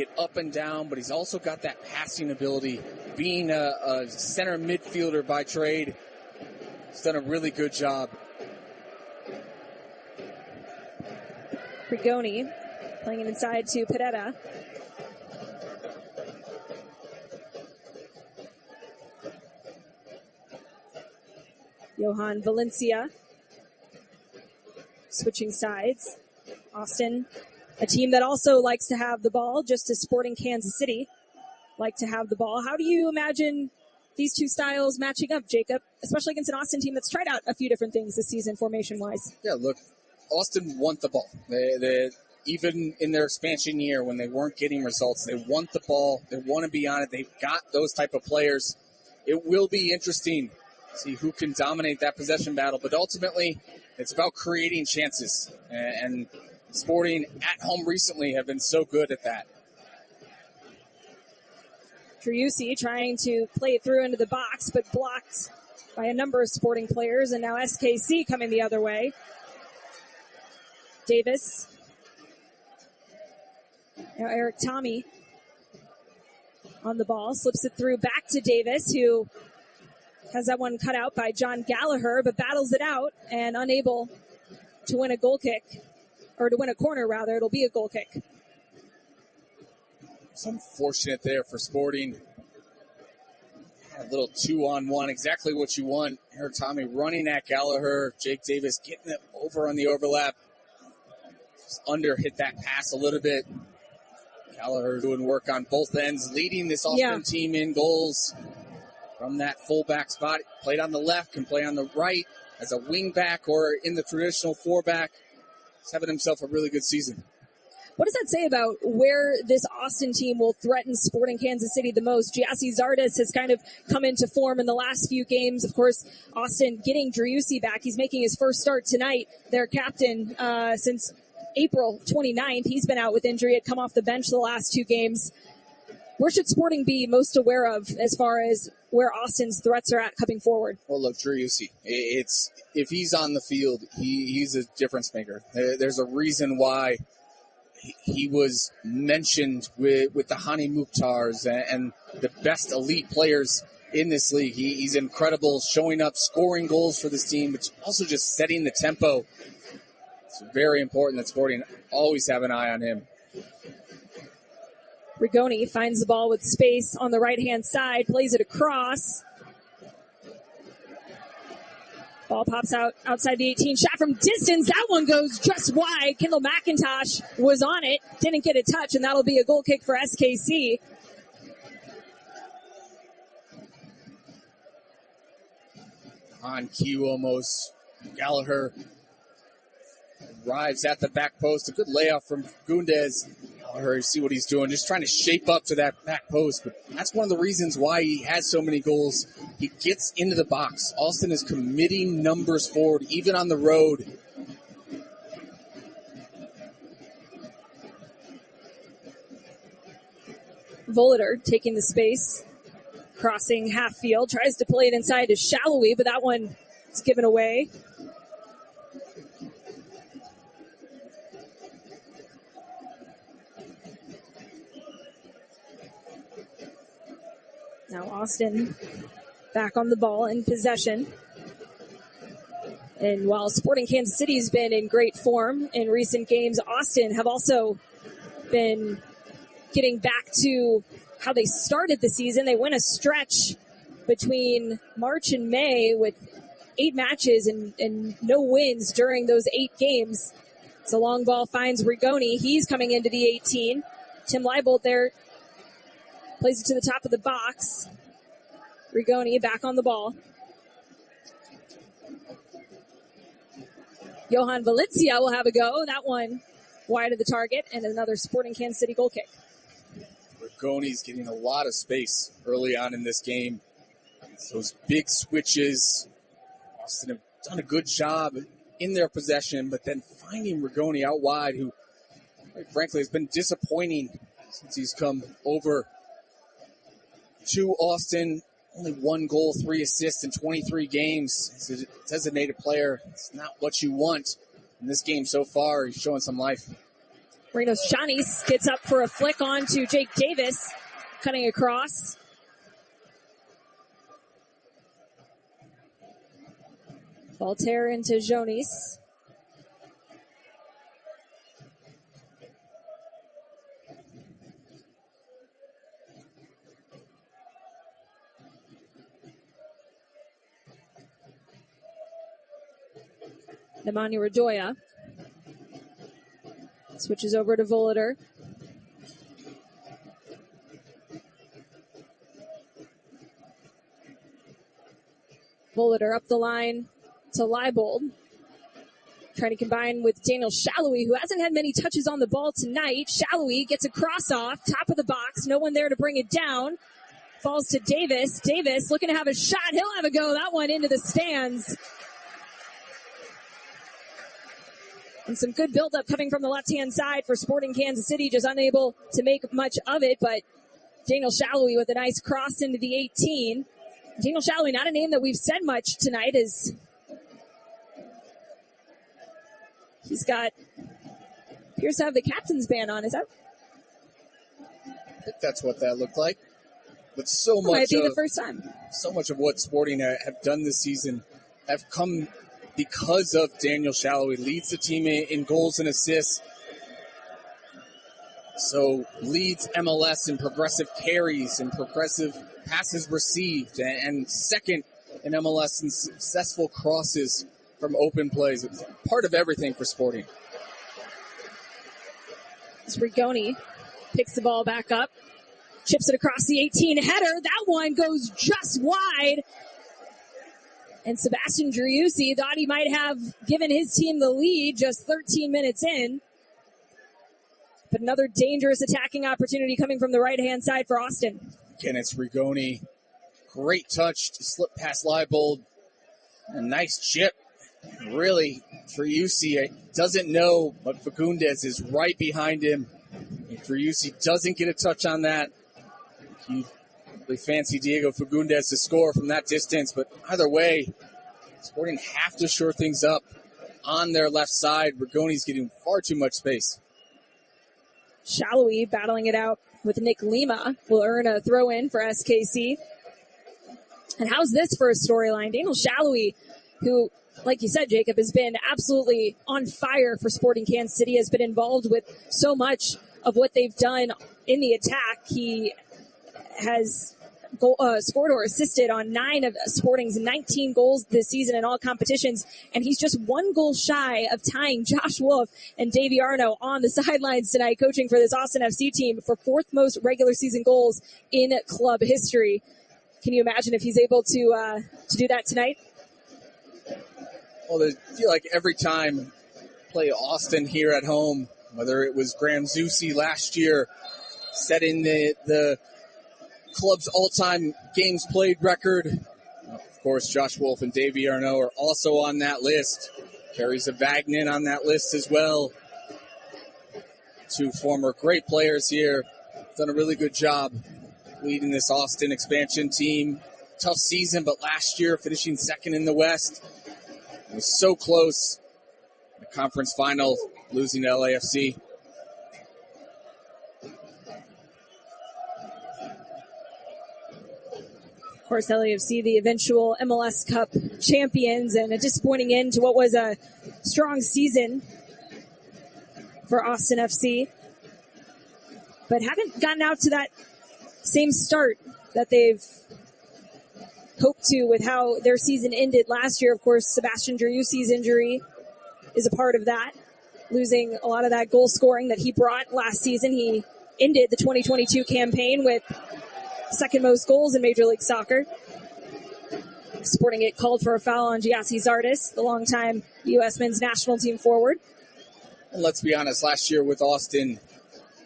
get up and down, but he's also got that passing ability. Being a center midfielder by trade, he's done a really good job. Rigoni playing it inside to Pereira. Johan Valencia switching sides. Austin, a team that also likes to have the ball, just as Sporting Kansas City like to have the ball. How do you imagine these two styles matching up, Jacob, especially against an Austin team that's tried out a few different things this season formation-wise? Yeah, look, Austin want the ball. They even in their expansion year when they weren't getting results, they want the ball. They want to be on it. They've got those type of players. It will be interesting to see who can dominate that possession battle, but ultimately it's about creating chances. And Sporting at home recently have been so good at that. Driussi trying to play it through into the box, but blocked by a number of Sporting players, and now SKC coming the other way. Davis. Now Eric Tommy on the ball, slips it through back to Davis, who has that one cut out by John Gallagher, but battles it out and unable to win a goal kick, or to win a corner rather. It'll be a goal kick. It's unfortunate there for Sporting. A little 2-on-1, exactly what you want. Eric Tommy running at Gallagher. Jake Davis getting it over on the overlap. Just under hit that pass a little bit. Gallagher doing work on both ends, leading this Austin team in goals from that fullback spot. Played on the left, can play on the right as a wing back or in the traditional four-back. He's having himself a really good season. What does that say about where this Austin team will threaten Sporting Kansas City the most? Giassi Zardes has kind of come into form in the last few games. Of course, Austin getting Driussi back. He's making his first start tonight. Their captain since April 29th. He's been out with injury. Had come off the bench the last two games. Where should Sporting be most aware of as far as where Austin's threats are at coming forward? Well, look, Driussi, if he's on the field, he's a difference maker. There's a reason why he was mentioned with the Hani Mukhtars and the best elite players in this league. He's incredible, showing up, scoring goals for this team, but also just setting the tempo. It's very important that Sporting always have an eye on him. Rigoni finds the ball with space on the right-hand side, plays it across. Ball pops out outside the 18, shot from distance. That one goes just wide. Kendall McIntosh was on it, didn't get a touch, and that'll be a goal kick for SKC. On cue almost. Gallagher arrives at the back post. A good layoff from Gundez. Gallagher, you see what he's doing, just trying to shape up to that back post. But that's one of the reasons why he has so many goals. He gets into the box. Austin is committing numbers forward, even on the road. Volater taking the space, crossing half field, tries to play it inside to Shallowy, but that one is given away. Now Austin back on the ball in possession. And while Sporting Kansas City has been in great form in recent games, Austin have also been getting back to how they started the season. They went a stretch between March and May with 8 matches and no wins during those 8 games. So long ball finds Rigoni. He's coming into the 18. Tim Leibold there plays it to the top of the box. Rigoni back on the ball. Johan Valencia will have a go. That one wide of the target, and another Sporting Kansas City goal kick. Rigoni's getting a lot of space early on in this game. Those big switches. Austin have done a good job in their possession, but then finding Rigoni out wide, who, quite frankly, has been disappointing since he's come over to Austin. Only 1 goal, 3 assists in 23 games. He's a designated player. It's not what you want in this game so far. He's showing some life. Marinos Shanis gets up for a flick on to Jake Davis, cutting across. Voltaire into Jonis. Nemanja Radoja switches over to Volader. Volader up the line to Leibold. Trying to combine with Daniel Shallowy, who hasn't had many touches on the ball tonight. Shallowy gets a cross off, top of the box. No one there to bring it down. Falls to Davis. Davis looking to have a shot. He'll have a go. That one into the stands. And some good buildup coming from the left-hand side for Sporting Kansas City. Just unable to make much of it, but Daniel Shallowy with a nice cross into the 18. Daniel Shallowy, not a name that we've said much tonight, is he's got, appears to have the captain's band on. Is that? I think that's what that looked like. But so much might be the first time. So much of what Sporting have done this season have come because of Daniel Shallowy. Leads the team in goals and assists. So leads MLS in progressive carries and progressive passes received, and second in MLS in successful crosses from open plays. It's part of everything for Sporting. Rigoni picks the ball back up, chips it across the 18 header. That one goes just wide. And Sebastian Driussi thought he might have given his team the lead just 13 minutes in. But another dangerous attacking opportunity coming from the right-hand side for Austin. Again, it's Rigoni. Great touch to slip past Leibold. A nice chip. Really, Driussi doesn't know, but Fagundes is right behind him. If Driussi doesn't get a touch on that, he really fancy Diego Fagundes to score from that distance. But either way, Sporting have to shore things up on their left side. Rigoni's getting far too much space. Shallowy battling it out with Nick Lima will earn a throw in for SKC. And how's this for a storyline? Daniel Shallowy, who, like you said, Jacob, has been absolutely on fire for Sporting Kansas City, has been involved with so much of what they've done in the attack. He has scored or assisted on 9 of Sporting's 19 goals this season in all competitions, and he's just 1 goal shy of tying Josh Wolf and Davey Arno on the sidelines tonight, coaching for this Austin FC team for 4th most regular season goals in club history. Can you imagine if he's able to do that tonight? Well, I feel like every time play Austin here at home, whether it was Graham Zusi last year, setting the club's all-time games played record. Of course, Josh Wolf and Davey Arno are also on that list. Carries a Vagnin on that list as well. 2 former great players here. Done a really good job leading this Austin expansion team. Tough season, but last year finishing 2nd in the West. It was so close. The conference final, losing to LAFC. Of course, LAFC, the eventual MLS Cup champions, and a disappointing end to what was a strong season for Austin FC. But haven't gotten out to that same start that they've hoped to with how their season ended last year. Of course, Sebastian Driussi's injury is a part of that, losing a lot of that goal scoring that he brought last season. He ended the 2022 campaign with 2nd most goals in Major League Soccer. Sporting it called for a foul on Giassi Zardes, the longtime U.S. men's national team forward. And let's be honest, last year with Austin,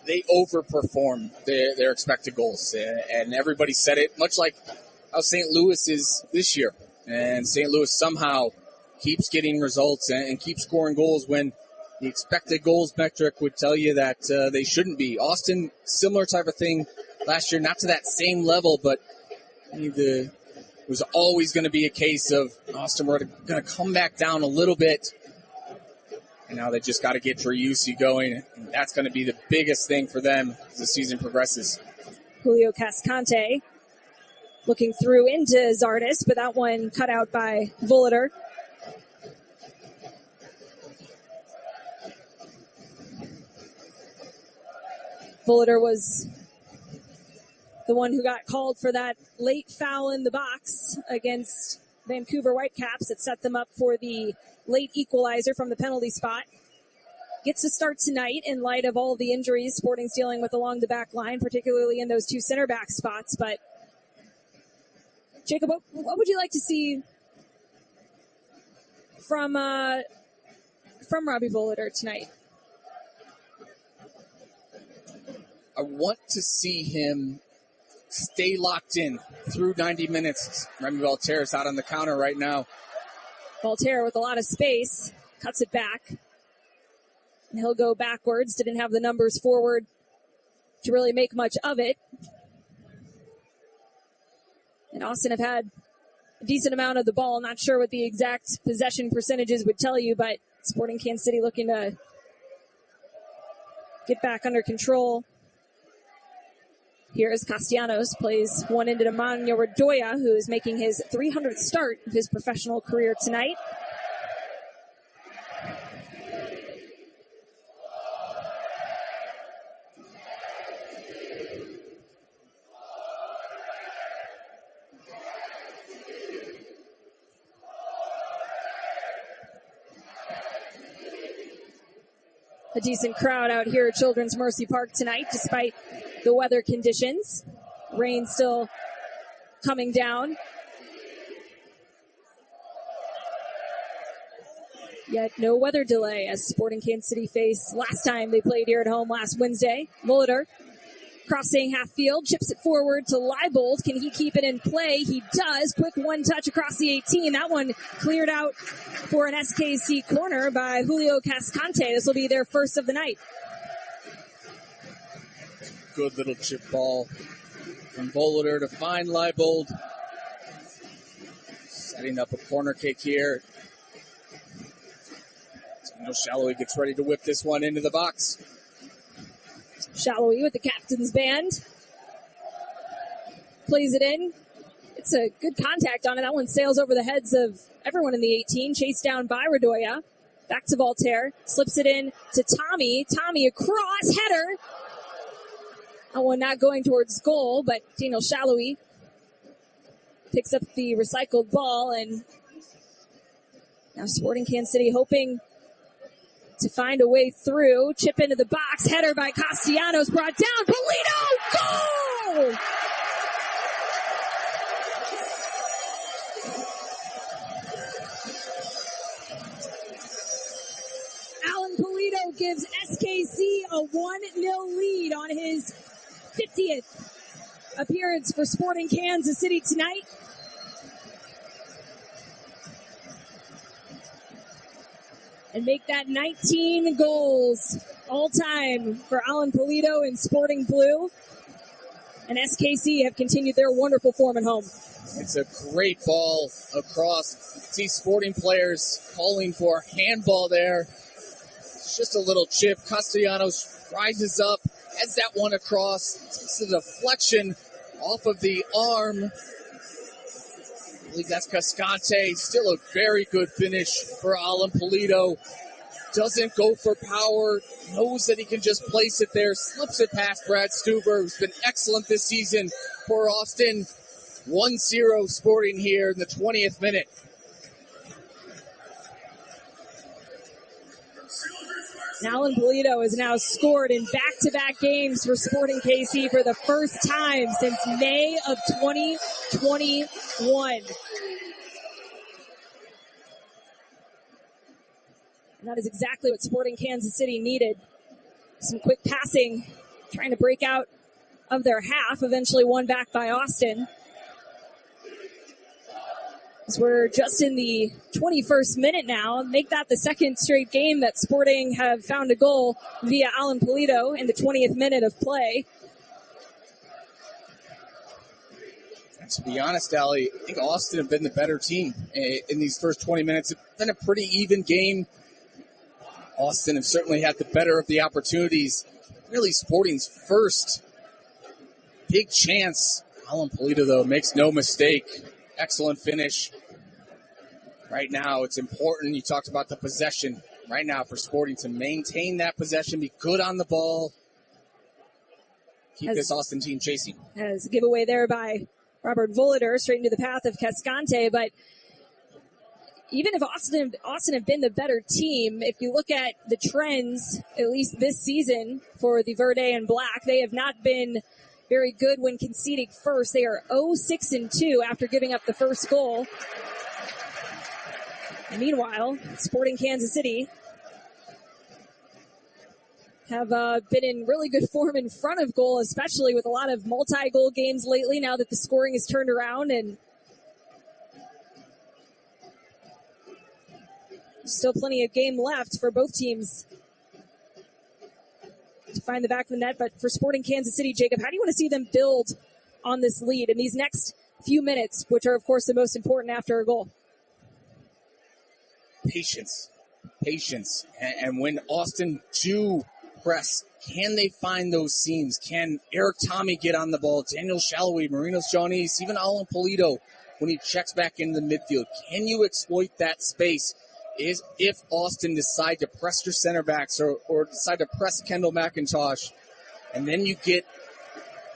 they overperformed their expected goals. And everybody said it, much like how St. Louis is this year. And St. Louis somehow keeps getting results and keeps scoring goals when the expected goals metric would tell you that they shouldn't be. Austin, similar type of thing last year, not to that same level, but it was always going to be a case of Austin were going to come back down a little bit. And now they just got to get Driussi going. And that's going to be the biggest thing for them as the season progresses. Julio Cascante looking through into Zardis, but that one cut out by Volater. Volater was the one who got called for that late foul in the box against Vancouver Whitecaps that set them up for the late equalizer from the penalty spot. Gets to start tonight in light of all the injuries Sporting's dealing with along the back line, particularly in those two center back spots. But Jacob, what would you like to see from Robbie Volater tonight? I want to see him stay locked in through 90 minutes. Remy Valterra's out on the counter right now. Valterra with a lot of space, cuts it back. And he'll go backwards. Didn't have the numbers forward to really make much of it. And Austin have had a decent amount of the ball. Not sure what the exact possession percentages would tell you, but Sporting Kansas City looking to get back under control. Here is Castellanos, plays one into Nemanja Radoja, who is making his 300th start of his professional career tonight. A decent crowd out here at Children's Mercy Park tonight, despite the weather conditions. Rain still coming down. Yet no weather delay as Sporting Kansas City face last time they played here at home last Wednesday. Volater crossing half field, chips it forward to Leibold. Can he keep it in play? He does. Quick one touch across the 18. That one cleared out for an SKC corner by Julio Cascante. This will be their first of the night. Good little chip ball from Volater to find Leibold. Setting up a corner kick here. Shallowy gets ready to whip this one into the box. Shallowy with the captain's band. Plays it in. It's a good contact on it. That one sails over the heads of everyone in the 18. Chased down by Radoja. Back to Valterra. Slips it in to Tommy. Tommy across. Header. That one not going towards goal, but Daniel Shallowy picks up the recycled ball. And now Sporting Kansas City hoping to find a way through. Chip into the box. Header by Castellanos. Brought down. Polito! Goal! Alan Polito gives SKC a 1-0 lead on his 50th appearance for Sporting Kansas City tonight. And make that 19 goals all time for Alan Polito in Sporting Blue. And SKC have continued their wonderful form at home. It's a great ball across. See Sporting players calling for handball there. It's just a little chip. Castellanos rises up, heads that one across. Takes a deflection off of the arm. I believe that's Cascante. Still a very good finish for Alan Polito. Doesn't go for power. Knows that he can just place it there. Slips it past Brad Stuber, who's been excellent this season for Austin. 1-0 Sporting here in the 20th minute. Alan Polito has now scored in back-to-back games for Sporting KC for the first time since May of 2021. And that is exactly what Sporting Kansas City needed. Some quick passing, trying to break out of their half, eventually won back by Austin. As we're just in the 21st minute now, make that the second straight game that Sporting have found a goal via Alan Polito in the 20th minute of play. And to be honest, Allie, I think Austin have been the better team in these first 20 minutes. It's been a pretty even game. Austin have certainly had the better of the opportunities. Really Sporting's first big chance. Alan Polito, though, makes no mistake. Excellent finish. Right now, it's important. You talked about the possession. Right now, for Sporting to maintain that possession, be good on the ball, keep this Austin team chasing. As a giveaway there by Robert Volader, straight into the path of Cascante. But even if Austin have been the better team, if you look at the trends, at least this season for the Verde and Black, they have not been very good when conceding first. They are 0-6-2 after giving up the first goal. And meanwhile, Sporting Kansas City have been in really good form in front of goal, especially with a lot of multi-goal games lately now that the scoring has turned around, and still plenty of game left for both teams to find the back of the net. But for Sporting Kansas City, Jacob, how do you want to see them build on this lead in these next few minutes, which are, of course, the most important after a goal? Patience. And when Austin do press, can they find those seams? Can Eric Tommy get on the ball? Daniel Shallowy, Marinos Johnny's, even Alan Polito, when he checks back into the midfield, can you exploit that space? Is if Austin decide to press your center backs or decide to press Kendall McIntosh, and then you get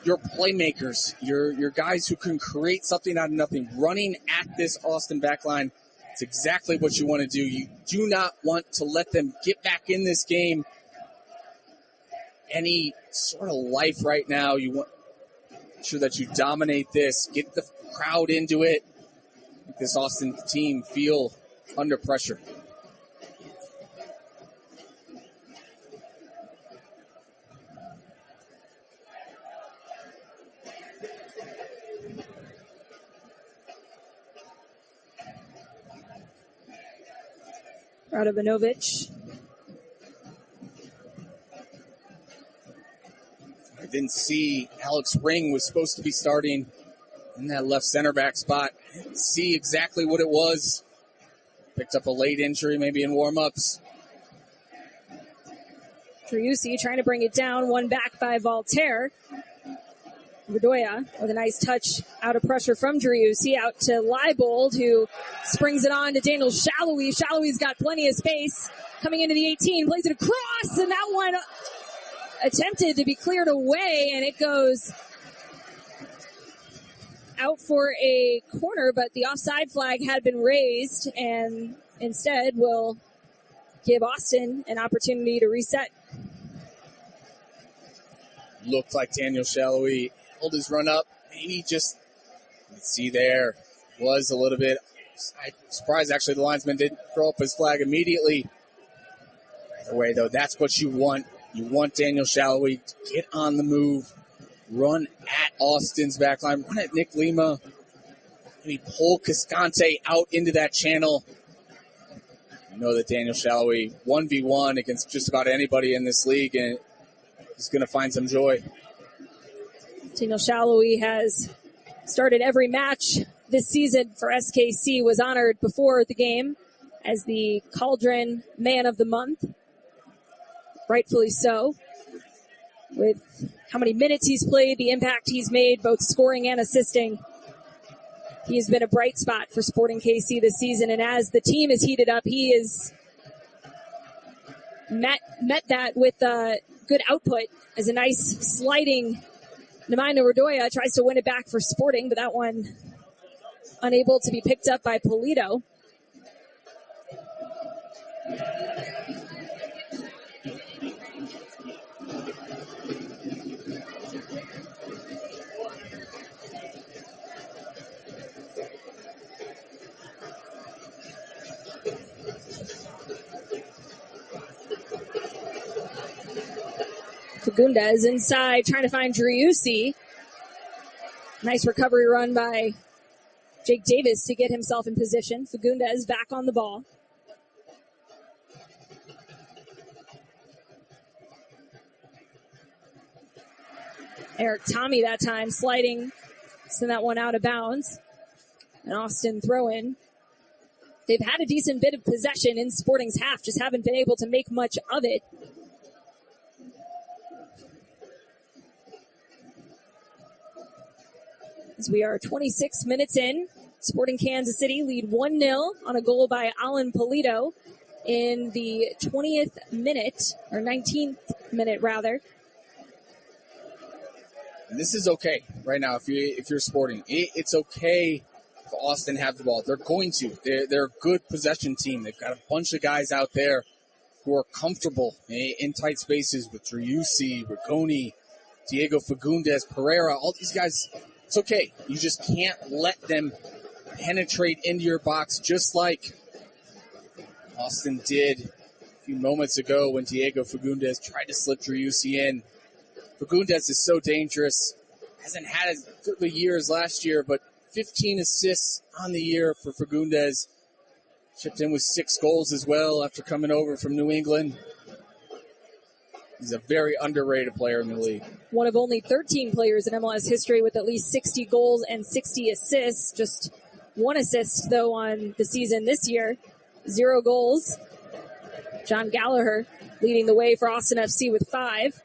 your playmakers, your guys who can create something out of nothing, running at this Austin backline. It's exactly what you want to do. You do not want to let them get back in this game any sort of life right now. You want to make sure that you dominate this, get the crowd into it, make this Austin team feel under pressure. Radovanovic. I didn't see Alex Ring was supposed to be starting in that left center back spot. I didn't see exactly what it was. Picked up a late injury, maybe in warm-ups. Driussi trying to bring it down, one back by Voltaire. Bedoya with a nice touch out of pressure from Driussi, out to Leibold, who springs it on to Daniel Shallowy. Shallowy's got plenty of space. Coming into the 18, plays it across, and that one attempted to be cleared away, and it goes out for a corner, but the offside flag had been raised, and instead will give Austin an opportunity to reset. Looked like Daniel Shallowy held his run up. Maybe just, let's see there, was a little bit. I'm surprised actually the linesman didn't throw up his flag immediately. Either way, though, that's what you want. You want Daniel Shallowy to get on the move, run at Austin's backline, run at Nick Lima, maybe pull Cascante out into that channel. You know that Daniel Shallowy 1v1 against just about anybody in this league, and he's going to find some joy. Daniel Shallowy has started every match this season for SKC, was honored before the game as the Cauldron Man of the Month. Rightfully so. With how many minutes he's played, the impact he's made, both scoring and assisting. He has been a bright spot for Sporting KC this season, and as the team is heated up, he is met that with good output as a nice sliding. Namaina Rodoya tries to win it back for Sporting, but that one unable to be picked up by Polito. Fagundes inside, trying to find Driussi. Nice recovery run by Jake Davis to get himself in position. Fagundes back on the ball. Eric Tommy that time sliding, send that one out of bounds. An Austin throw in. they've had a decent bit of possession in Sporting's half, just haven't been able to make much of it. As we are 26 minutes in, Sporting Kansas City lead 1-0 on a goal by Alan Polito in the 20th minute, or 19th minute rather. And this is okay right now if you're Sporting. It's okay if Austin have the ball. They're going to. They're a good possession team. They've got a bunch of guys out there who are comfortable in tight spaces with Driussi, Rigoni, Diego Fagundes, Pereira, all these guys. It's okay. You just can't let them penetrate into your box just like Austin did a few moments ago when Diego Fagundes tried to slip Driussi in. Fagundes is so dangerous. Hasn't had as good a year as last year, but 15 assists on the year for Fagundes. Chipped in with 6 goals as well after coming over from New England. He's a very underrated player in the league. One of only 13 players in MLS history with at least 60 goals and 60 assists. Just 1 assist, though, on the season this year. 0 goals. John Gallagher leading the way for Austin FC with 5.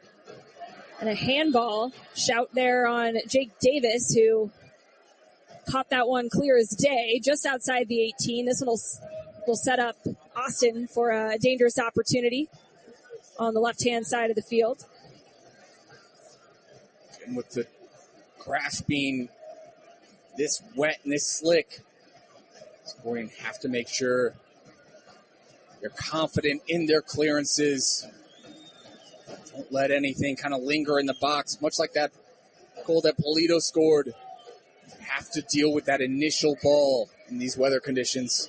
And a handball shout there on Jake Davis, who caught that one clear as day, just outside the 18. This one will set up Austin for a dangerous opportunity on the left-hand side of the field. And with the grass being this wet and this slick, Sporting have to make sure they're confident in their clearances. Don't let anything kind of linger in the box, much like that goal that Polito scored. You have to deal with that initial ball in these weather conditions.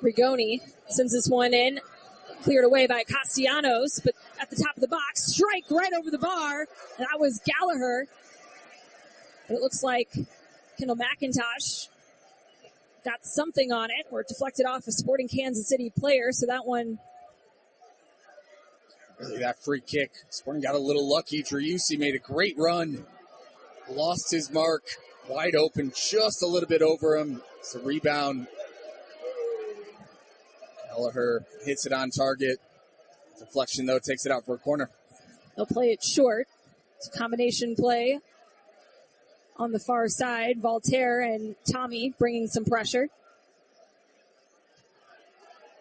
Rigoni sends this one in, cleared away by Castellanos, but at the top of the box, strike right over the bar. And that was Gallagher. It looks like Kendall McIntosh got something on it, or it deflected off a Sporting Kansas City player, so that one... Really, that free kick. Sporting got a little lucky. Driussi made a great run. Lost his mark. Wide open, just a little bit over him. It's a rebound. Gallagher hits it on target. Deflection, though, takes it out for a corner. They'll play it short. It's a combination play on the far side. Voltaire and Tommy bringing some pressure.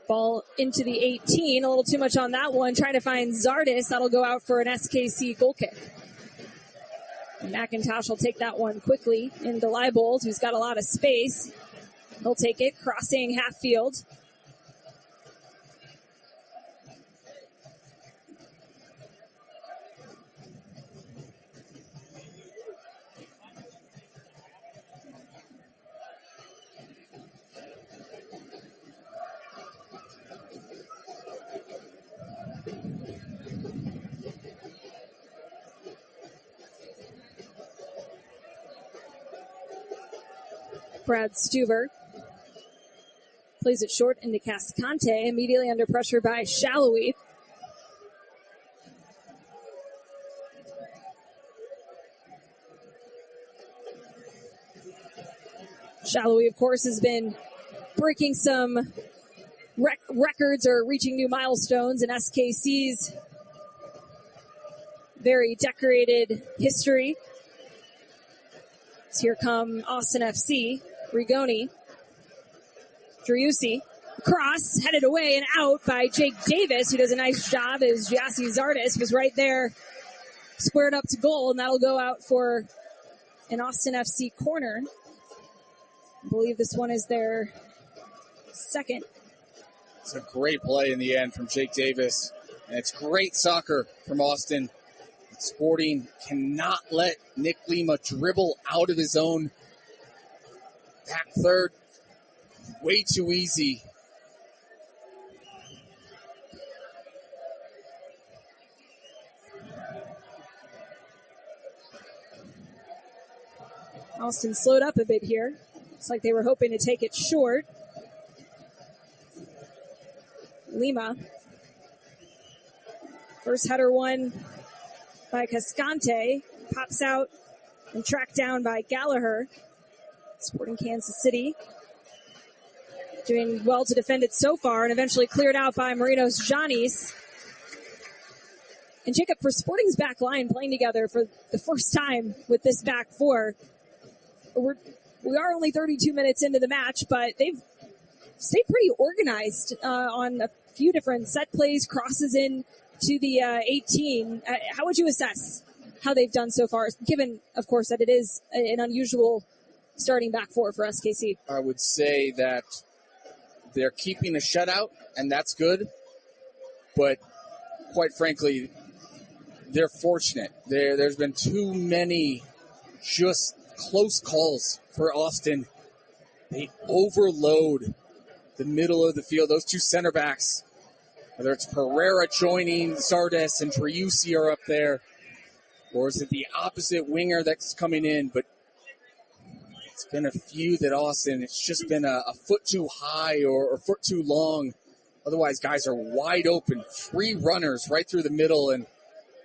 Ball into the 18. A little too much on that one. Trying to find Zardis. That'll go out for an SKC goal kick. And McIntosh will take that one quickly into Leibold, who's got a lot of space. He'll take it, crossing half field. Brad Stuver plays it short into Cascante, immediately under pressure by Shallowy. Shallowy, of course, has been breaking some records or reaching new milestones in SKC's very decorated history. So here come Austin FC. Rigoni. Driussi. Cross, headed away and out by Jake Davis, who does a nice job as Giassi Zardis was right there, squared up to goal, and that'll go out for an Austin FC corner. I believe this one is their second. It's a great play in the end from Jake Davis, and it's great soccer from Austin. Sporting cannot let Nick Lima dribble out of his own back third. Way too easy. Austin slowed up a bit here. Looks like they were hoping to take it short. Lima First header won by Cascante. Pops out and tracked down by Gallagher. Sporting Kansas City doing well to defend it so far and eventually cleared out by Marinos Janis. And Jacob, for Sporting's back line playing together for the first time with this back four, we are only 32 minutes into the match, but they've stayed pretty organized on a few different set plays, crosses in to the 18. How would you assess how they've done so far, given, of course, that it is an unusual starting back four for SKC? I would say that they're keeping a shutout, and that's good. But quite frankly, they're fortunate. There's been too many just close calls for Austin. They overload the middle of the field. Those two center backs, whether it's Pereira joining Zardes and Driussi are up there, or is it the opposite winger that's coming in? But it's been a few that Austin, it's just been a foot too high or a foot too long. Otherwise, guys are wide open, free runners right through the middle, and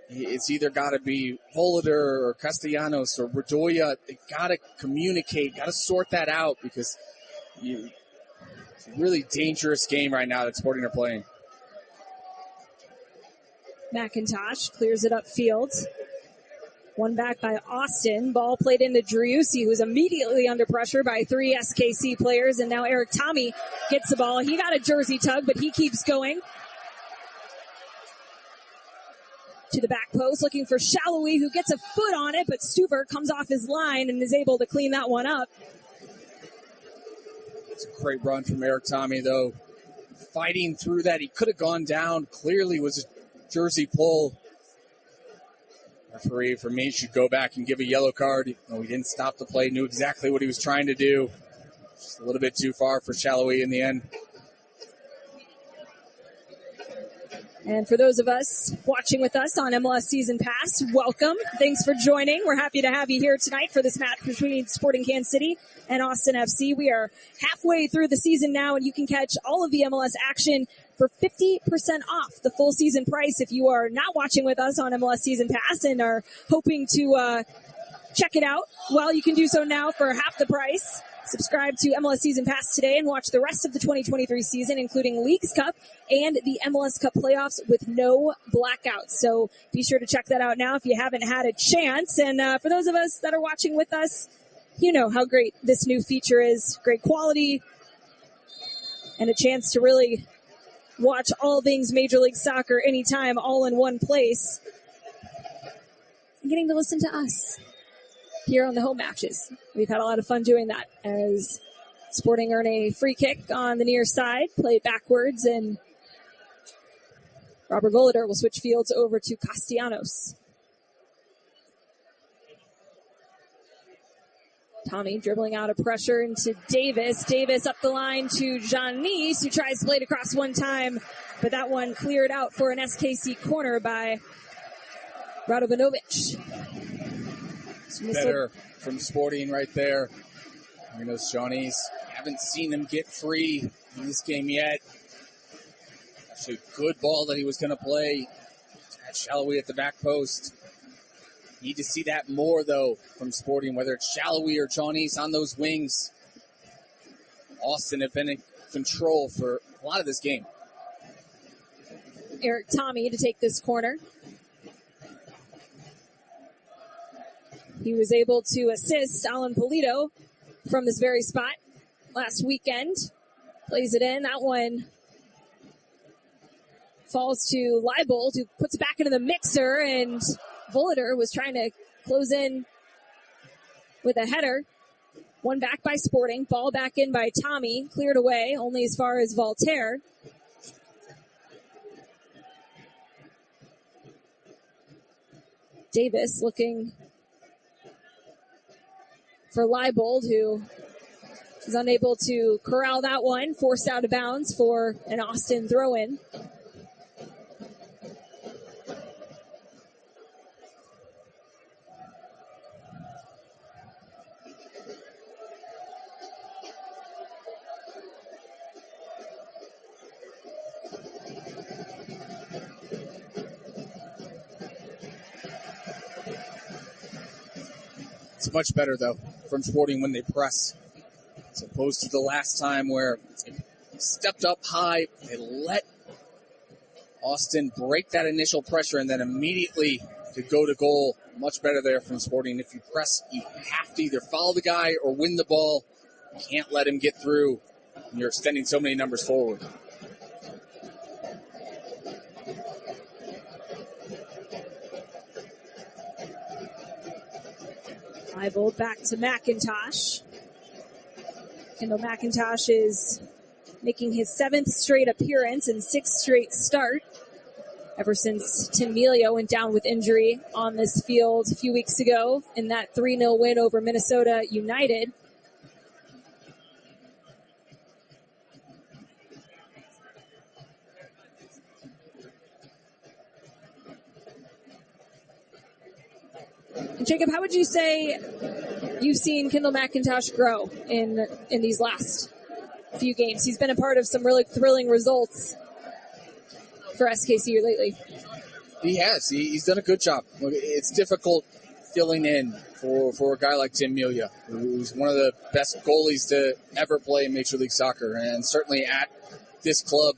it's either got to be Volader or Castellanos or Bedoya. They got to communicate, got to sort that out, because it's a really dangerous game right now that Sporting are playing. McIntosh clears it upfield. One back by Austin. Ball played into Driussi, who's immediately under pressure by three SKC players. And now Eric Tommy gets the ball. He got a jersey tug, but he keeps going. To the back post, looking for Shallowy, who gets a foot on it, but Stuver comes off his line and is able to clean that one up. It's a great run from Eric Tommy, though. Fighting through that. He could have gone down. Clearly was a jersey pull. Referee, for me, should go back and give a yellow card. He didn't stop the play, knew exactly what he was trying to do. Just a little bit too far for Shallowy in the end. And for those of us watching with us on MLS Season Pass, welcome. Thanks for joining. We're happy to have you here tonight for this match between Sporting Kansas City and Austin FC. We are halfway through the season now, and you can catch all of the MLS action for 50% off the full season price if you are not watching with us on MLS Season Pass and are hoping to check it out. Well, you can do so now for half the price. Subscribe to MLS Season Pass today and watch the rest of the 2023 season, including Leagues Cup and the MLS Cup playoffs with no blackouts. So be sure to check that out now if you haven't had a chance. And for those of us that are watching with us, you know how great this new feature is. Great quality and a chance to really watch all things Major League Soccer anytime, all in one place. And getting to listen to us here on the home matches. We've had a lot of fun doing that as Sporting earn a free kick on the near side, play it backwards, and Robert Volader will switch fields over to Castellanos. Tommy dribbling out of pressure into Davis. Davis up the line to Janis, who tries to play it across one time, but that one cleared out for an SKC corner by Radovanovic. Better from Sporting right there. Those Johnnies, haven't seen them get free in this game yet. Actually, good ball that he was going to play. Had Shallowy at the back post. Need to see that more, though, from Sporting, whether it's Shallowy or Johnnies on those wings. Austin have been in control for a lot of this game. Eric Tommy to take this corner. He was able to assist Alan Polito from this very spot last weekend. Plays it in. That one falls to Leibold, who puts it back into the mixer, and Volader was trying to close in with a header. One back by Sporting. Ball back in by Tommy. Cleared away only as far as Voltaire. Davis looking for Leibold, who is unable to corral that one. Forced out of bounds for an Austin throw-in. It's much better, though, from Sporting when they press, as opposed to the last time where they stepped up high, they let Austin break that initial pressure, and then immediately to go to goal. Much better there from Sporting. If you press, you have to either follow the guy or win the ball. You can't let him get through. You're extending so many numbers forward. Leibold back to McIntosh. Kendall McIntosh is making his 7th straight appearance and 6th straight start ever since Tim Melia went down with injury on this field a few weeks ago in that 3-0 win over Minnesota United. And Jacob, how would you say you've seen Kendall McIntosh grow in these last few games? He's been a part of some really thrilling results for SKC lately. He has. He's done a good job. It's difficult filling in for a guy like Tim Melia, who's one of the best goalies to ever play in Major League Soccer, and certainly at this club.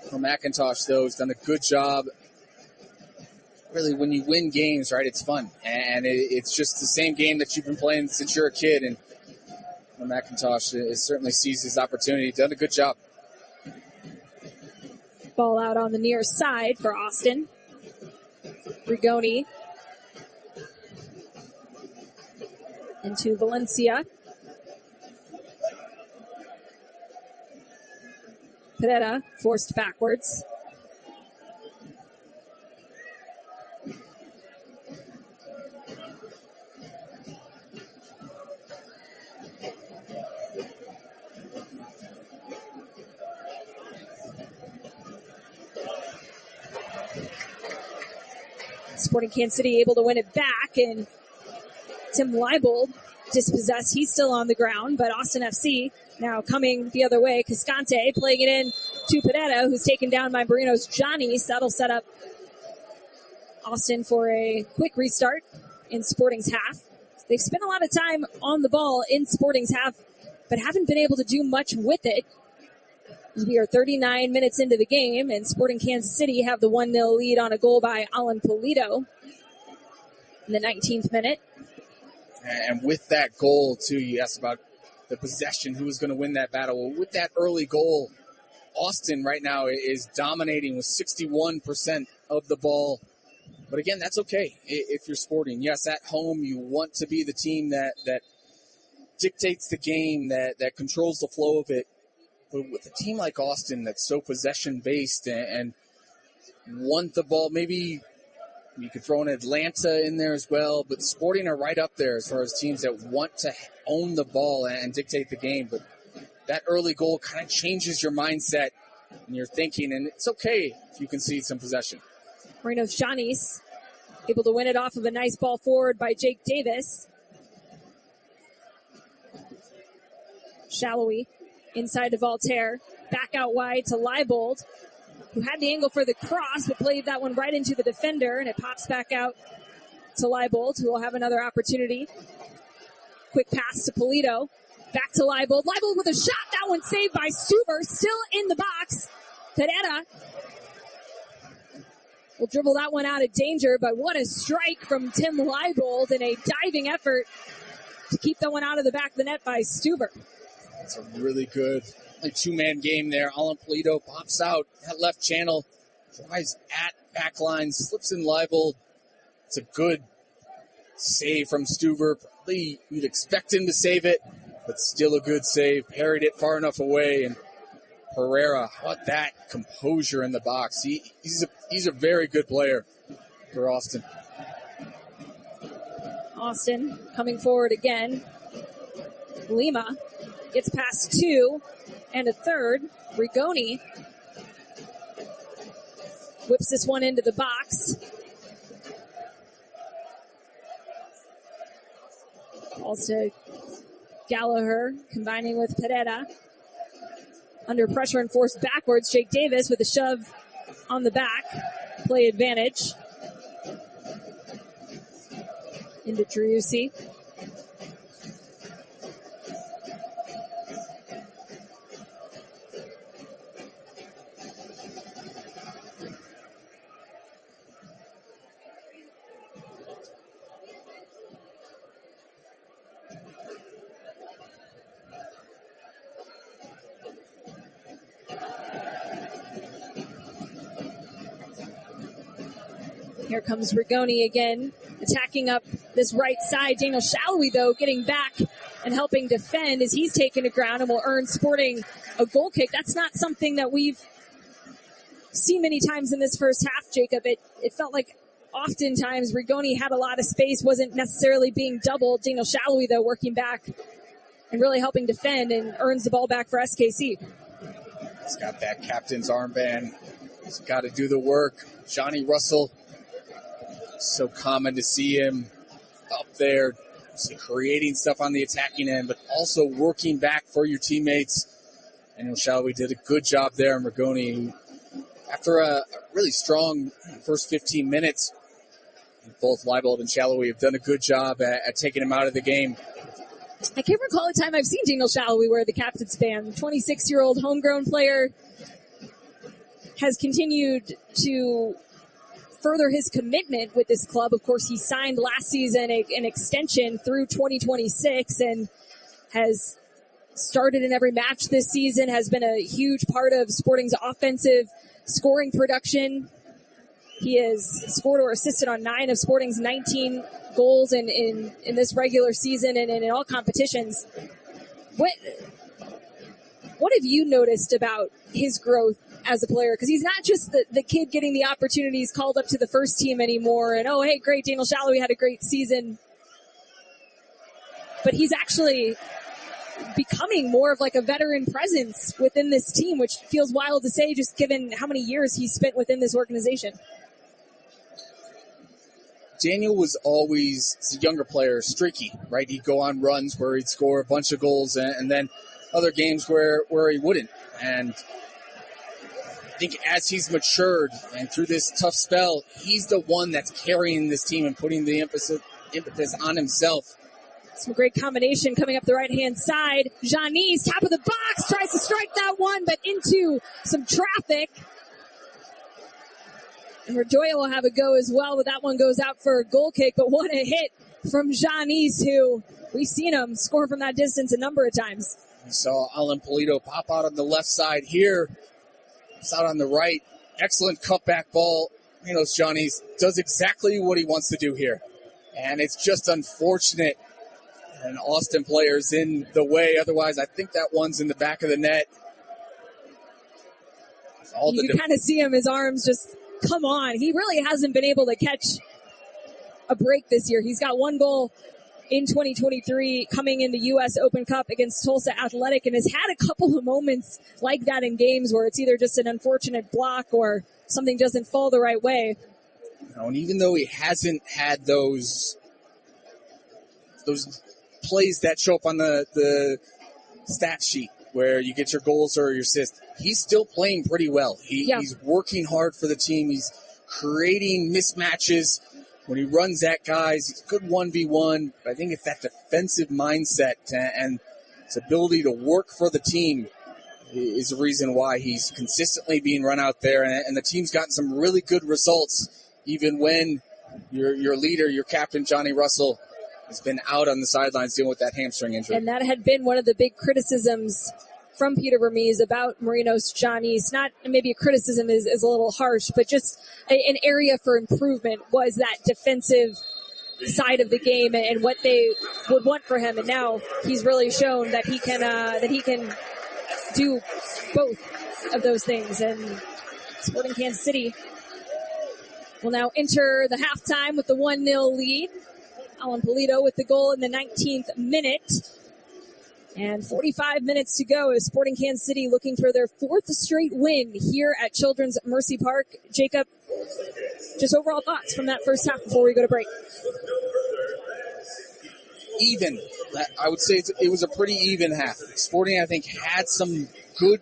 For McIntosh, though, has done a good job. Really, when you win games, right, it's fun. And it's just the same game that you've been playing since you're a kid. And McIntosh certainly sees his opportunity. Done a good job. Ball out on the near side for Austin. Rigoni into Valencia. Pereira forced backwards. Sporting Kansas City able to win it back, and Tim Leibold dispossessed. He's still on the ground, but Austin FC now coming the other way. Cascante playing it in to Pereira, who's taken down by Marino's Johnny. That'll set up Austin for a quick restart in Sporting's half. They've spent a lot of time on the ball in Sporting's half, but haven't been able to do much with it. We are 39 minutes into the game, and Sporting Kansas City have the 1-0 lead on a goal by Alan Polito in the 19th minute. And with that goal, too, you asked about the possession, who was going to win that battle. Well, with that early goal, Austin right now is dominating with 61% of the ball. But again, that's okay if you're Sporting. Yes, at home, you want to be the team that dictates the game, that controls the flow of it. But with a team like Austin that's so possession-based and want the ball, maybe you could throw an Atlanta in there as well, but Sporting are right up there as far as teams that want to own the ball and dictate the game. But that early goal kind of changes your mindset and your thinking, and it's okay if you concede some possession. Marino's Johnny's able to win it off of a nice ball forward by Jake Davis. Shallowy inside to Voltaire. Back out wide to Leibold, who had the angle for the cross, but played that one right into the defender, and it pops back out to Leibold, who will have another opportunity. Quick pass to Polito. Back to Leibold. Leibold with a shot. That one saved by Stuber. Still in the box. Pereira will dribble that one out of danger, but what a strike from Tim Leibold in a diving effort to keep that one out of the back of the net by Stuber. It's a really good two-man game there. Alan Polito pops out that left channel, drives at backline, slips in Leibold. It's a good save from Stuber. Probably you'd expect him to save it, but still a good save. Parried it far enough away, and Pereira, what that composure in the box. He's a very good player for Austin. Austin coming forward again. Lima gets past 2 and a third. Rigoni whips this one into the box. Also Gallagher combining with Pereira. Under pressure and forced backwards. Jake Davis with a shove on the back. Play advantage. Into Driussi. Here comes Rigoni again, attacking up this right side. Daniel Shallowy, though, getting back and helping defend as he's taken to ground and will earn Sporting a goal kick. That's not something that we've seen many times in this first half, Jacob. It felt like oftentimes Rigoni had a lot of space, wasn't necessarily being doubled. Daniel Shallowy, though, working back and really helping defend and earns the ball back for SKC. He's got that captain's armband. He's got to do the work. Johnny Russell, so common to see him up there, creating stuff on the attacking end, but also working back for your teammates. And Shallowy did a good job there. And Rigoni, who, after a really strong first 15 minutes, both Leibold and Shallowy have done a good job at taking him out of the game. I can't recall a time I've seen Daniel Shallowy wear the captain's band. 26-year-old homegrown player has continued to further his commitment with this club. Of course, he signed last season an extension through 2026 and has started in every match this season, has been a huge part of Sporting's offensive scoring production. He has scored or assisted on 9 of Sporting's 19 goals in this regular season and in all competitions. What have you noticed about his growth as a player? Because he's not just the kid getting the opportunities called up to the first team anymore and, oh, hey, great, Daniel Shallowy had a great season. But he's actually becoming more of like a veteran presence within this team, which feels wild to say just given how many years he's spent within this organization. Daniel was always, as a younger player, streaky, right? He'd go on runs where he'd score a bunch of goals and then other games where he wouldn't. And I think as he's matured and through this tough spell, he's the one that's carrying this team and putting the impetus on himself. Some great combination coming up the right-hand side. Janice, top of the box, tries to strike that one, but into some traffic. And Redoya will have a go as well, but that one goes out for a goal kick. But what a hit from Janice, who we've seen him score from that distance a number of times. We saw Alan Polito pop out on the left side here. It's out on the right. Excellent cutback ball. Janice does exactly what he wants to do here. And it's just unfortunate. And Austin player's in the way. Otherwise, I think that one's in the back of the net. You can kind of see him, his arms just come on. He really hasn't been able to catch a break this year. He's got one goal in 2023 coming in the U.S. Open Cup against Tulsa Athletic and has had a couple of moments like that in games where it's either just an unfortunate block or something doesn't fall the right way. And even though he hasn't had those plays that show up on the stat sheet where you get your goals or your assists, he's still playing pretty well. He's working hard for the team. He's creating mismatches. When he runs at guys, he's a good 1v1. But I think it's that defensive mindset and his ability to work for the team is the reason why he's consistently being run out there. And the team's gotten some really good results, even when your leader, your captain, Johnny Russell, has been out on the sidelines dealing with that hamstring injury. And that had been one of the big criticisms from Peter Vermees about Marinos Janice. Not maybe a criticism is a little harsh, but just an area for improvement was that defensive side of the game and what they would want for him. And now he's really shown that he can do both of those things. And Sporting Kansas City will now enter the halftime with the 1-0 lead. Alan Polito with the goal in the 19th minute. And 45 minutes to go as Sporting Kansas City looking for their 4th straight win here at Children's Mercy Park. Jacob, just overall thoughts from that first half before we go to break. Even. I would say it was a pretty even half. Sporting, I think, had some good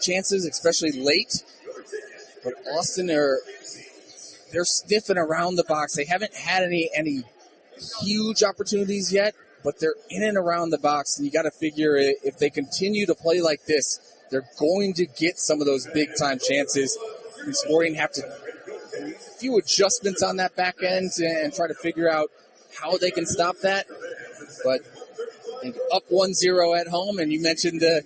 chances, especially late. But Austin, they're sniffing around the box. They haven't had any huge opportunities yet, but they're in and around the box, and you got to figure if they continue to play like this, they're going to get some of those big-time chances. And Sporting have to a few adjustments on that back end and try to figure out how they can stop that. But I think up 1-0 at home, and you mentioned the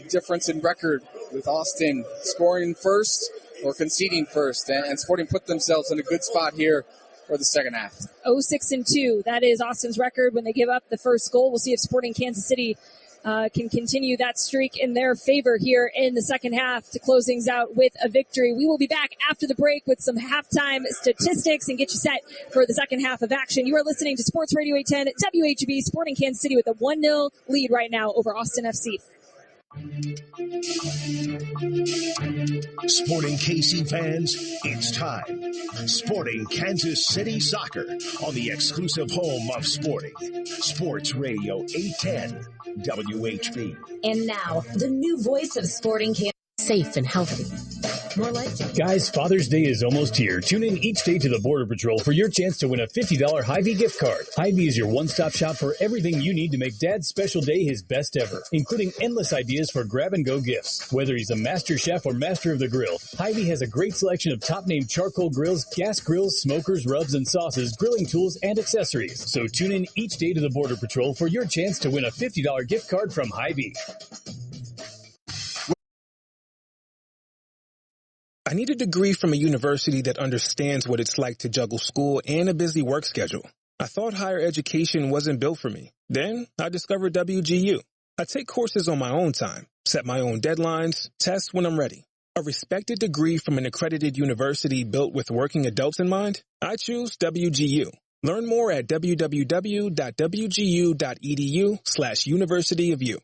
difference in record with Austin scoring first or conceding first, and Sporting put themselves in a good spot here for the second half. 0-6-2. That is Austin's record when they give up the first goal. We'll see if Sporting Kansas City can continue that streak in their favor here in the second half to close things out with a victory. We will be back after the break with some halftime statistics and get you set for the second half of action. You are listening to Sports Radio 810 WHB. Sporting Kansas City with a 1-0 lead right now over Austin FC. Sporting KC fans, it's time. Sporting Kansas City Soccer on the exclusive home of Sporting. Sports Radio 810 WHB. And now, the new voice of Sporting Kansas. Safe and healthy. More life. Guys, Father's Day is almost here. Tune in each day to the Border Patrol for your chance to win a $50 Hy-Vee gift card. Hy-Vee is your one-stop shop for everything you need to make Dad's special day his best ever, including endless ideas for grab-and-go gifts. Whether he's a master chef or master of the grill, Hy-Vee has a great selection of top-name charcoal grills, gas grills, smokers, rubs, and sauces, grilling tools, and accessories. So tune in each day to the Border Patrol for your chance to win a $50 gift card from Hy-Vee. I need a degree from a university that understands what it's like to juggle school and a busy work schedule. I thought higher education wasn't built for me. Then I discovered WGU. I take courses on my own time, set my own deadlines, test when I'm ready. A respected degree from an accredited university built with working adults in mind? I choose WGU. Learn more at www.wgu.edu/University of U.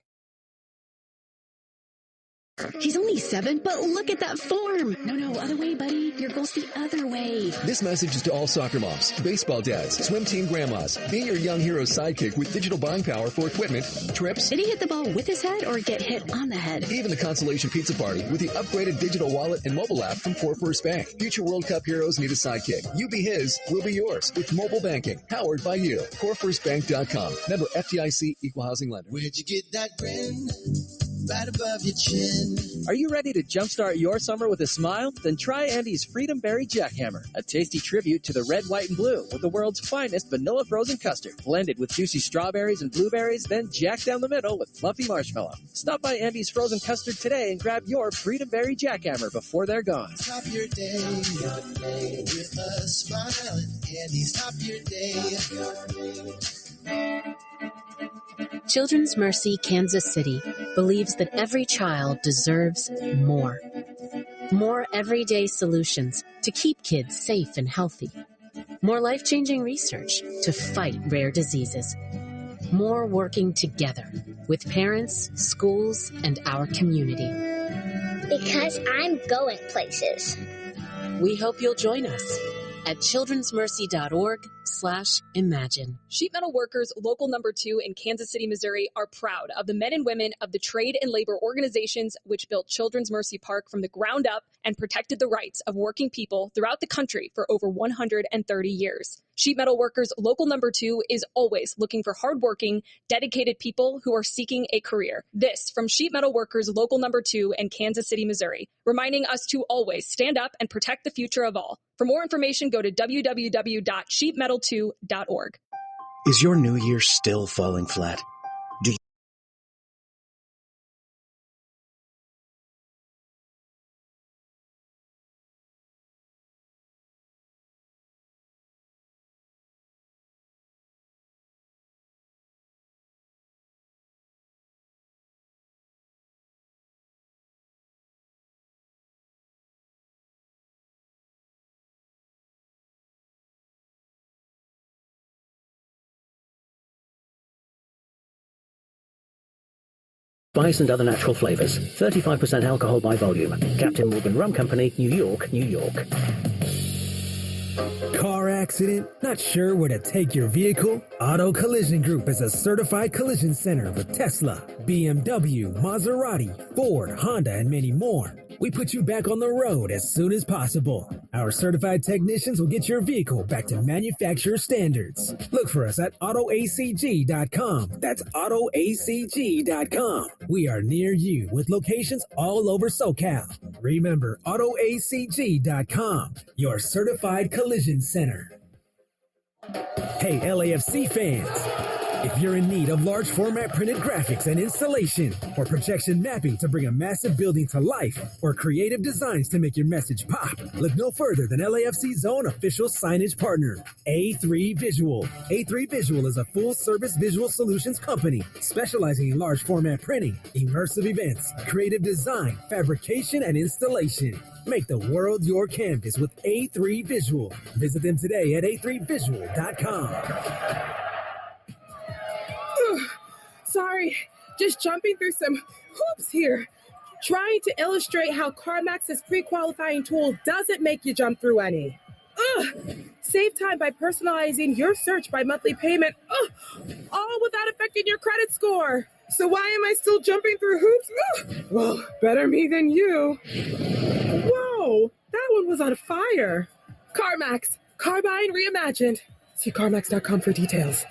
He's only 7, but look at that form. No, other way, buddy. Your goal's the other way. This message is to all soccer moms, baseball dads, swim team grandmas. Be your young hero's sidekick with digital buying power for equipment, trips. Did he hit the ball with his head or get hit on the head? Even the consolation pizza party with the upgraded digital wallet and mobile app from Core First Bank. Future World Cup heroes need a sidekick. You be his, we'll be yours. With mobile banking, powered by you. CoreFirstBank.com. Member FDIC, Equal Housing Lender. Where'd you get that grin? Right above your chin. Are you ready to jumpstart your summer with a smile? Then try Andy's Freedom Berry Jackhammer, a tasty tribute to the red, white, and blue with the world's finest vanilla frozen custard, blended with juicy strawberries and blueberries, then jacked down the middle with fluffy marshmallow. Stop by Andy's Frozen Custard today and grab your Freedom Berry Jackhammer before they're gone. Top your day with a smile. Andy's top your day. Children's Mercy Kansas City believes that every child deserves more. More everyday solutions to keep kids safe and healthy. More life-changing research to fight rare diseases. More working together with parents, schools, and our community. Because I'm going places. We hope you'll join us at childrensmercy.org/imagine. Sheet Metal Workers Local Number 2 in Kansas City, Missouri are proud of the men and women of the trade and labor organizations which built Children's Mercy Park from the ground up and protected the rights of working people throughout the country for over 130 years. Sheet Metal Workers Local Number 2 is always looking for hardworking, dedicated people who are seeking a career. This from Sheet Metal Workers Local Number 2 in Kansas City, Missouri, reminding us to always stand up and protect the future of all. For more information, go to www.sheetmetal2.org. Is your new year still falling flat? Spice and other natural flavors. 35% alcohol by volume. Captain Morgan Rum Company, New York, New York. Car accident? Not sure where to take your vehicle? Auto Collision Group is a certified collision center with Tesla, BMW, Maserati, Ford, Honda, and many more. We put you back on the road as soon as possible. Our certified technicians will get your vehicle back to manufacturer standards. Look for us at AutoACG.com. That's AutoACG.com. We are near you with locations all over SoCal. Remember, AutoACG.com, your certified collision center. Hey, LAFC fans. If you're in need of large format printed graphics and installation, or projection mapping to bring a massive building to life, or creative designs to make your message pop, look no further than LAFC's own official signage partner, A3 Visual. A3 Visual is a full-service visual solutions company specializing in large format printing, immersive events, creative design, fabrication, and installation. Make the world your canvas with A3 Visual. Visit them today at a3visual.com. Sorry, just jumping through some hoops here. Trying to illustrate how CarMax's pre-qualifying tool doesn't make you jump through any. Save time by personalizing your search by monthly payment, all without affecting your credit score. So why am I still jumping through hoops? Well, better me than you. Whoa, that one was on fire. CarMax, car buying reimagined. See CarMax.com for details.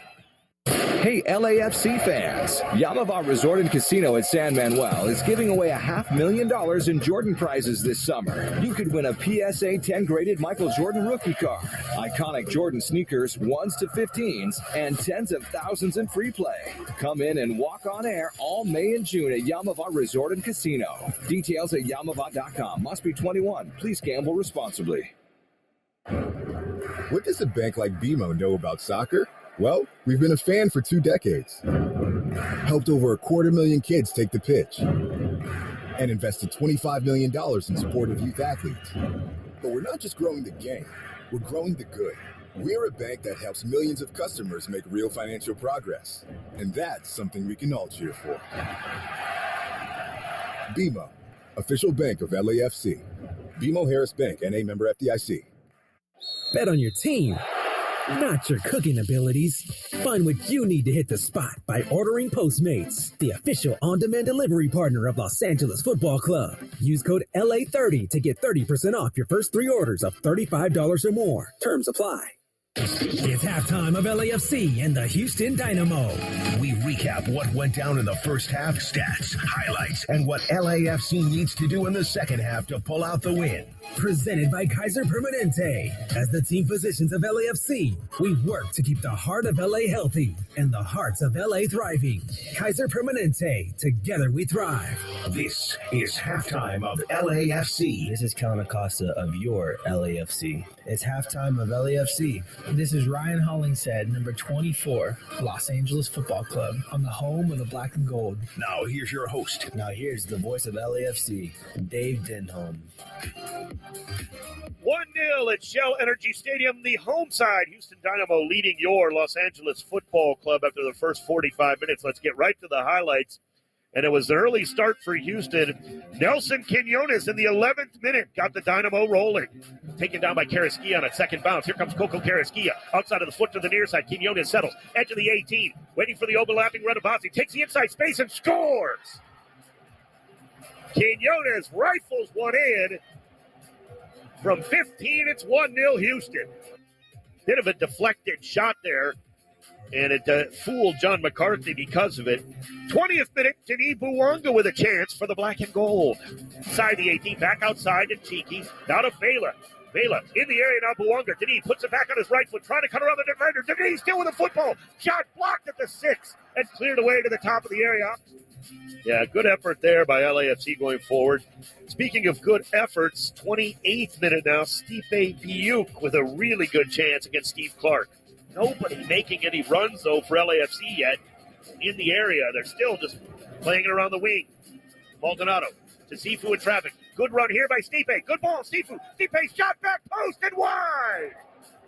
Hey, LAFC fans! Yamava Resort and Casino at San Manuel is giving away $500,000 in Jordan prizes this summer. You could win a PSA 10 graded Michael Jordan rookie card, iconic Jordan sneakers 1s to 15s, and tens of thousands in free play. Come in and walk on air all May and June at Yamava Resort and Casino. Details at yamava.com. Must be 21. Please gamble responsibly. What does a bank like BMO know about soccer? Well, we've been a fan for 2 decades, helped over 250,000 kids take the pitch, and invested $25 million in support of youth athletes. But we're not just growing the game, we're growing the good. We're a bank that helps millions of customers make real financial progress, and that's something we can all cheer for. BMO, official bank of LAFC. BMO Harris Bank, N.A. member FDIC. Bet on your team, not your cooking abilities. Find what you need to hit the spot by ordering Postmates, the official on-demand delivery partner of Los Angeles Football Club. Use code LA30 to get 30% off your first 3 orders of $35 or more. Terms apply. It's halftime of LAFC and the Houston Dynamo. We recap what went down in the first half, stats, highlights, and what LAFC needs to do in the second half to pull out the win. Presented by Kaiser Permanente. As the team physicians of LAFC, we work to keep the heart of LA healthy and the hearts of LA thriving. Kaiser Permanente, together we thrive. This is halftime of LAFC. This is Kellen Acosta of your LAFC. It's halftime of LAFC. This is Ryan Hollingshead, number 24, Los Angeles Football Club, on the home of the black and gold. Now here's your host. Now here's the voice of LAFC, Dave Denholm. 1-0 at Shell Energy Stadium, the home side. Houston Dynamo leading your Los Angeles Football Club after the first 45 minutes. Let's get right to the highlights. And it was an early start for Houston. Nelson Quinones in the 11th minute got the Dynamo rolling. Taken down by Carrasquilla on a second bounce. Here comes Coco Carrasquilla. Outside of the foot to the near side. Quinones settles. Edge of the 18. Waiting for the overlapping Redabasi. Takes the inside space and scores. Quinones rifles one in. From 15, it's 1-0 Houston. Bit of a deflected shot there. And it fooled John McCarthy because of it. 20th minute, Denis Bouanga with a chance for the black and gold. Side the 18, back outside to Cheeky. Now to Vela. Vela in the area now, Bouanga. Denis puts it back on his right foot, trying to cut around the defender. Denis still with the football. Shot blocked at the 6 and cleared away to the top of the area. Yeah, good effort there by LAFC going forward. Speaking of good efforts, 28th minute now, Stipe Biuk with a really good chance against Steve Clark. Nobody making any runs, though, for LAFC yet in the area. They're still just playing it around the wing. Maldonado to Sifu in traffic. Good run here by Stipe. Good ball, Sifu. Stipe shot back post and wide.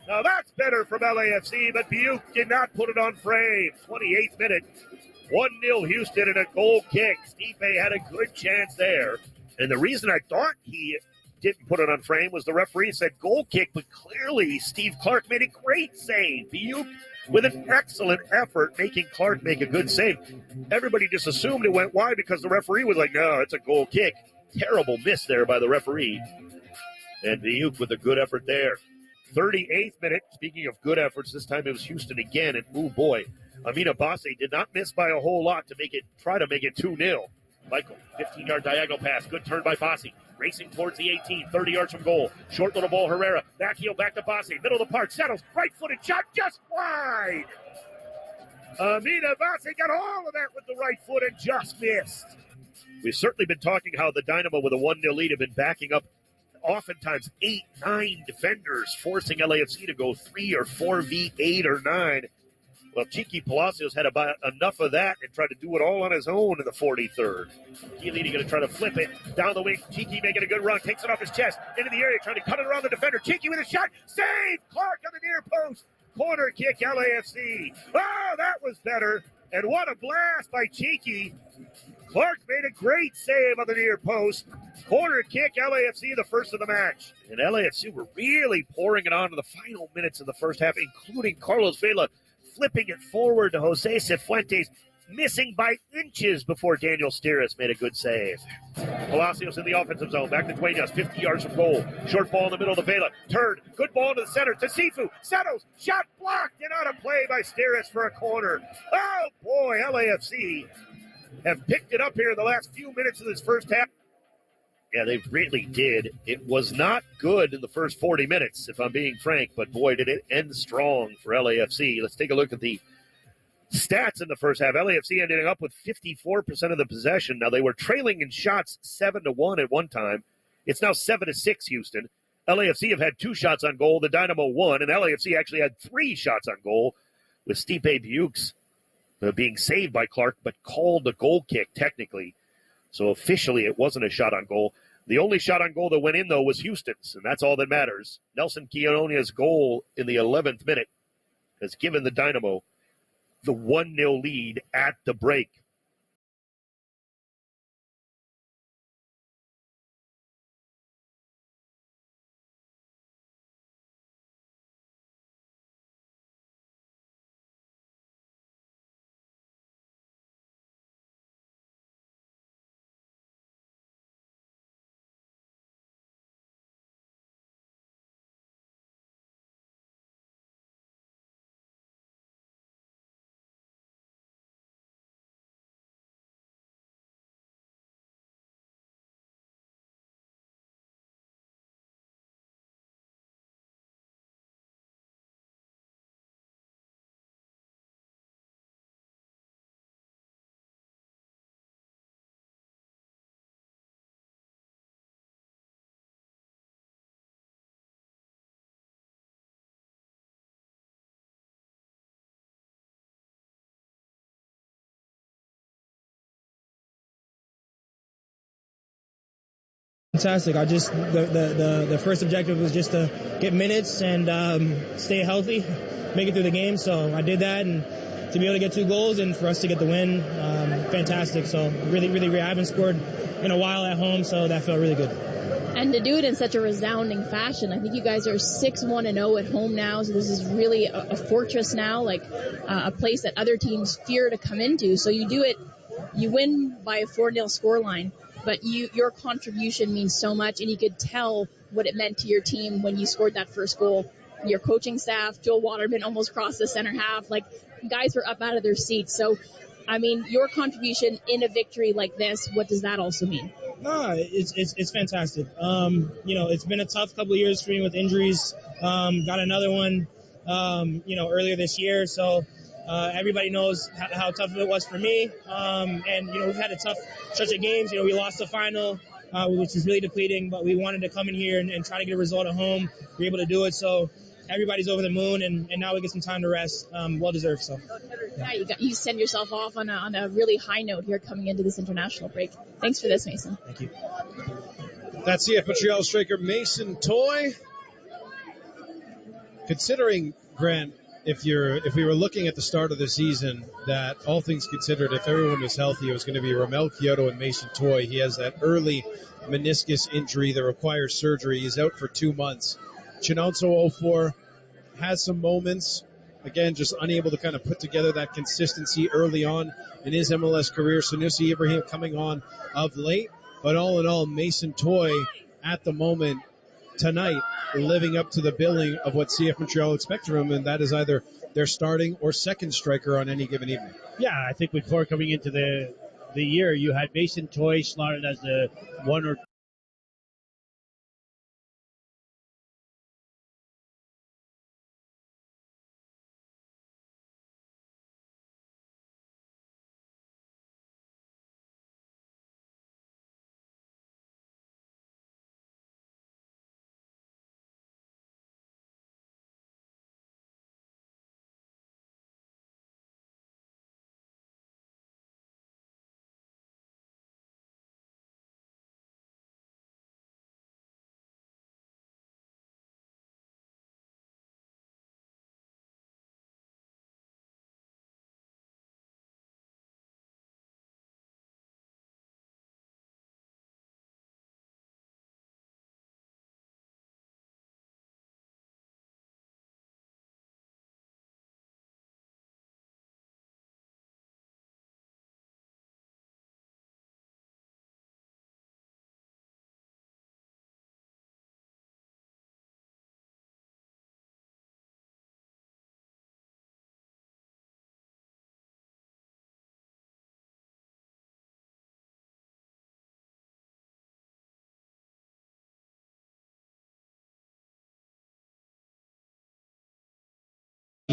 Now that's better from LAFC, but Biuk did not put it on frame. 28th minute. 1-0 Houston and a goal kick. Stipe had a good chance there. And the reason I thought he didn't put it on frame was the referee said goal kick, but clearly Steve Clark made a great save. Biuk with an excellent effort, making Clark make a good save. Everybody just assumed it went wide because the referee was like, no, it's a goal kick. Terrible miss there by the referee. And Biuk with a good effort there. 38th minute, speaking of good efforts, this time it was Houston again, and oh boy, Amina Basse did not miss by a whole lot to try to make it 2-0. Michael, 15-yard diagonal pass, good turn by Basse. Racing towards the 18, 30 yards from goal. Short little ball, Herrera. Back heel, back to Basse. Middle of the park, settles. Right-footed shot, just wide. Amina Vasi got all of that with the right foot and just missed. We've certainly been talking how the Dynamo with a 1-0 lead have been backing up oftentimes 8, 9 defenders, forcing LAFC to go 3 or 4v8 or 9. Well, Cheeky Palacios had about enough of that and tried to do it all on his own in the 43rd. Chiellini going to try to flip it down the wing. Cheeky making a good run, takes it off his chest, into the area, trying to cut it around the defender. Cheeky with a shot, save! Clark on the near post. Corner kick, LAFC. Oh, that was better. And what a blast by Cheeky. Clark made a great save on the near post. Corner kick, LAFC, the first of the match. And LAFC were really pouring it on in the final minutes of the first half, including Carlos Vela flipping it forward to Jose Cifuentes, missing by inches before Daniel Steeris made a good save. Palacios in the offensive zone. Back to Duenas, 50 yards from goal. Short ball in the middle to Vela. Turn. Good ball to the center to Sifu. Santos. Shot blocked and out of play by Steeris for a corner. Oh, boy, LAFC have picked it up here in the last few minutes of this first half. Yeah, they really did. It was not good in the first 40 minutes, if I'm being frank, but boy, did it end strong for LAFC. Let's take a look at the stats in the first half. LAFC ended up with 54% of the possession. Now, they were trailing in shots 7-1 at one time. It's now 7-6, Houston. LAFC have had 2 shots on goal. The Dynamo 1, and LAFC actually had 3 shots on goal, with Stipe Bukes being saved by Clark, but called a goal kick technically. So officially it wasn't a shot on goal. The only shot on goal that went in, though, was Houston's, and that's all that matters. Nelson Quinonia's goal in the 11th minute has given the Dynamo the 1-0 lead at the break. Fantastic. The first objective was just to get minutes and stay healthy, make it through the game. So I did that, and to be able to get 2 goals and for us to get the win, fantastic. So really, I haven't scored in a while at home, so that felt really good. And to do it in such a resounding fashion. I think you guys are 6-1-0 at home now, so this is really a fortress now, like a place that other teams fear to come into. So you do it, you win by a 4-0 scoreline. But your contribution means so much, and you could tell what it meant to your team when you scored that first goal. Your coaching staff, Joel Waterman almost crossed the center half. Like, guys were up out of their seats. So, I mean, your contribution in a victory like this, what does that also mean? No, it's fantastic. It's been a tough couple of years for me with injuries. Got another one, earlier this year. So everybody knows how tough it was for me. We've had a tough stretch of games. We lost the final, which was really depleting, but we wanted to come in here and try to get a result at home. We were able to do it. So everybody's over the moon, and now we get some time to rest. Well deserved. So. Yeah, you send yourself off on a really high note here coming into this international break. Thanks for this, Mason. Thank you. That's CF Montreal striker Mason Toye. Considering, Grant, if we were looking at the start of the season, that all things considered, if everyone was healthy, it was going to be Ramel Kyoto and Mason Toye. He has that early meniscus injury that requires surgery. He's out for 2 months. Chinonso 04 has some moments. Again, just unable to kind of put together that consistency early on in his MLS career. Sanusi Ibrahim coming on of late. But all in all, Mason Toye at the moment tonight living up to the billing of what CF Montreal expect from him, and that is either their starting or second striker on any given evening. Yeah, I think before coming into the year, you had Mason Toye slotted as the one or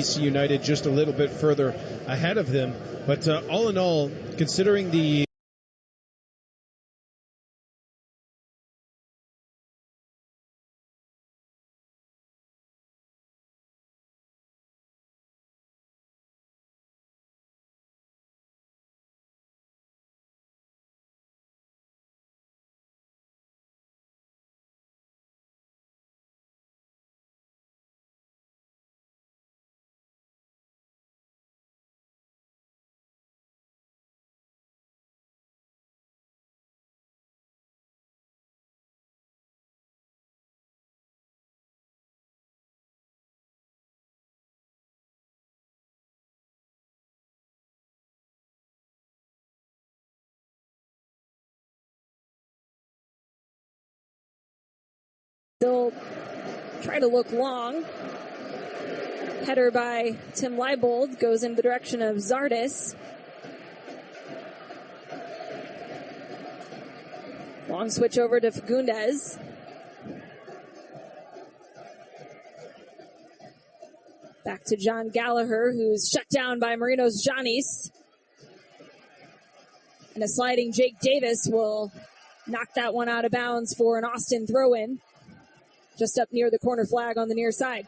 DC United just a little bit further ahead of them. But all in all, considering the they'll try to look long. Header by Tim Leibold goes in the direction of Zardis. Long switch over to Fagundes. Back to John Gallagher, who's shut down by Marinos Janis. And a sliding Jake Davis will knock that one out of bounds for an Austin throw-in. Just up near the corner flag on the near side.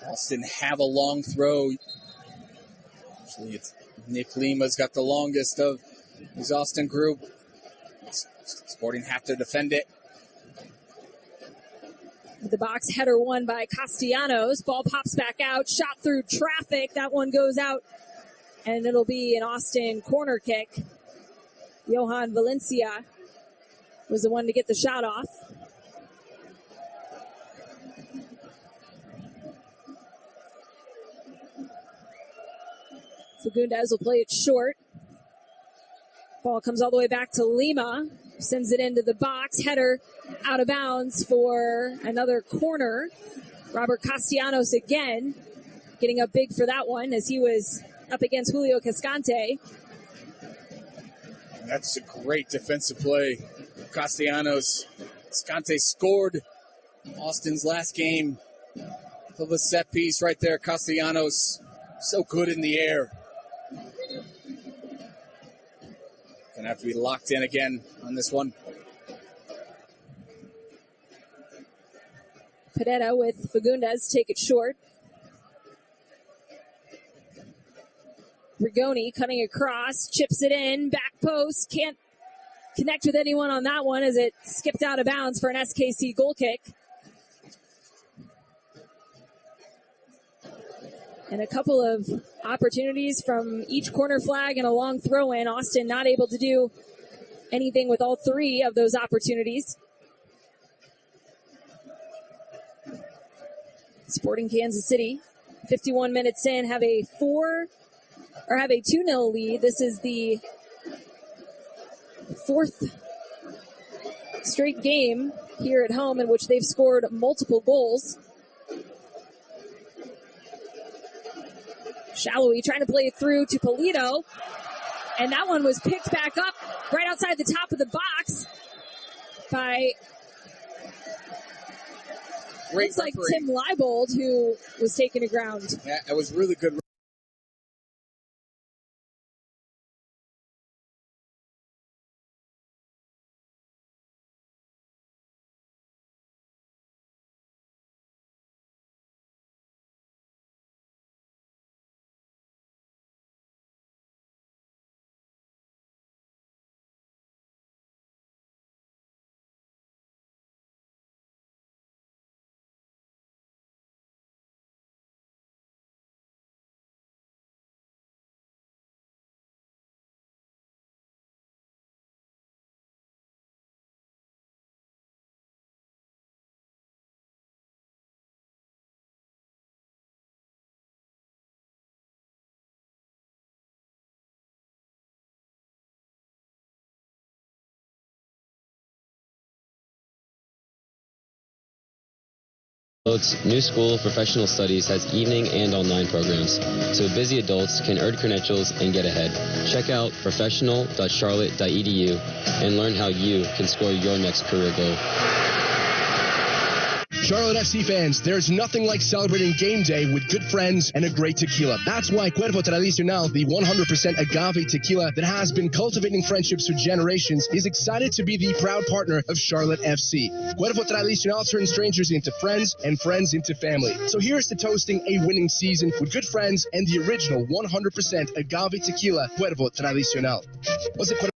Austin have a long throw. Actually, it's Nick Lima's got the longest of his Austin group. Sporting have to defend it. The box header won by Castellanos. Ball pops back out. Shot through traffic. That one goes out. And it'll be an Austin corner kick. Johan Valencia was the one to get the shot off. Fagundes will play it short. Ball comes all the way back to Lima. Sends it into the box. Header out of bounds for another corner. Robert Castellanos again getting up big for that one as he was up against Julio Cascante. That's a great defensive play. Castellanos. Cascante scored Austin's last game of a set piece right there. Castellanos so good in the air. Gonna have to be locked in again on this one. Pedetta with Fagundes take it short. Rigoni cutting across, chips it in, back post, can't connect with anyone on that one as it skipped out of bounds for an SKC goal kick. And a couple of opportunities from each corner flag and a long throw in. Austin not able to do anything with all three of those opportunities. Sporting Kansas City, 51 minutes in, have a 2-0 lead. This is the fourth straight game here at home in which they've scored multiple goals. Shallowy trying to play it through to Polito. And that one was picked back up right outside the top of the box by, looks like Tim Leibold, who was taken to ground. Yeah, it was really good Charlotte's new school of professional studies has evening and online programs, so busy adults can earn credentials and get ahead. Check out professional.charlotte.edu and learn how you can score your next career goal. Charlotte FC fans, there's nothing like celebrating game day with good friends and a great tequila. That's why Cuervo Tradicional, the 100% agave tequila that has been cultivating friendships for generations, is excited to be the proud partner of Charlotte FC. Cuervo Tradicional turns strangers into friends and friends into family. So here's to toasting a winning season with good friends and the original 100% agave tequila, Cuervo Tradicional. Was it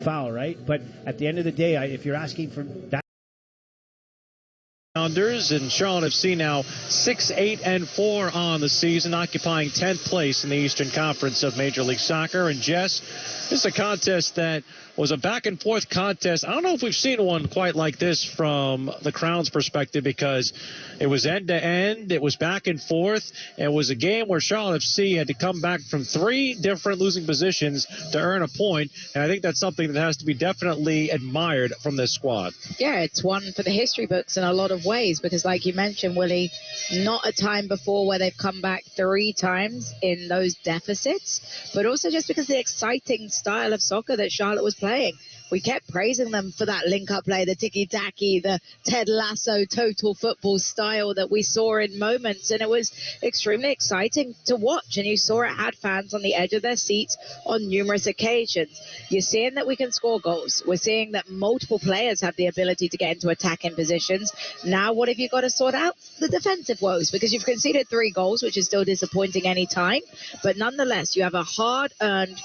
foul, right? But at the end of the day, if you're asking for that. Sounders and Charlotte FC now 6-8-4 on the season, occupying 10th place in the Eastern Conference of Major League Soccer. And Jess, this is a contest that was a back-and-forth contest. I don't know if we've seen one quite like this from the Crown's perspective, because it was end-to-end, it was back and forth. It was a game where Charlotte FC had to come back from 3 different losing positions to earn a point, and I think that's something that has to be definitely admired from this squad. Yeah, it's one for the history books in a lot of ways, because like you mentioned, Willie, not a time before where they've come back 3 times in those deficits, but also just because the exciting style of soccer that Charlotte was playing. We kept praising them for that link-up play, the tiki-taki, the Ted Lasso total football style that we saw in moments, and it was extremely exciting to watch, and you saw it had fans on the edge of their seats on numerous occasions. You're seeing that we can score goals. We're seeing that multiple players have the ability to get into attacking positions. Now what have you got to sort out? The defensive woes, because you've conceded 3 goals, which is still disappointing any time, but nonetheless, you have a hard-earned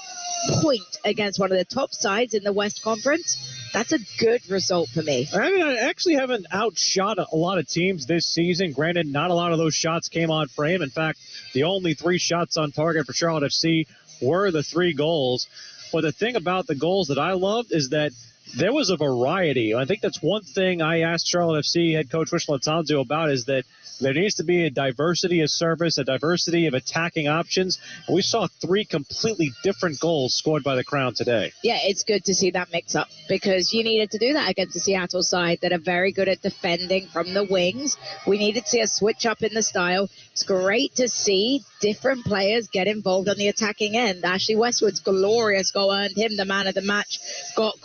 point against one of the top sides in the West Conference. That's a good result for me. I mean, I actually haven't outshot a lot of teams this season. Granted, not a lot of those shots came on frame. In fact, the only 3 shots on target for Charlotte FC were the 3 goals. But the thing about the goals that I loved is that there was a variety. I think that's one thing I asked Charlotte FC head coach Rich Latanzio about, is that there needs to be a diversity of service, a diversity of attacking options. And we saw 3 completely different goals scored by the Crown today. Yeah, it's good to see that mix up, because you needed to do that against the Seattle side that are very good at defending from the wings. We needed to see a switch up in the style. It's great to see different players get involved on the attacking end. Ashley Westwood's glorious goal earned him the man of the match, got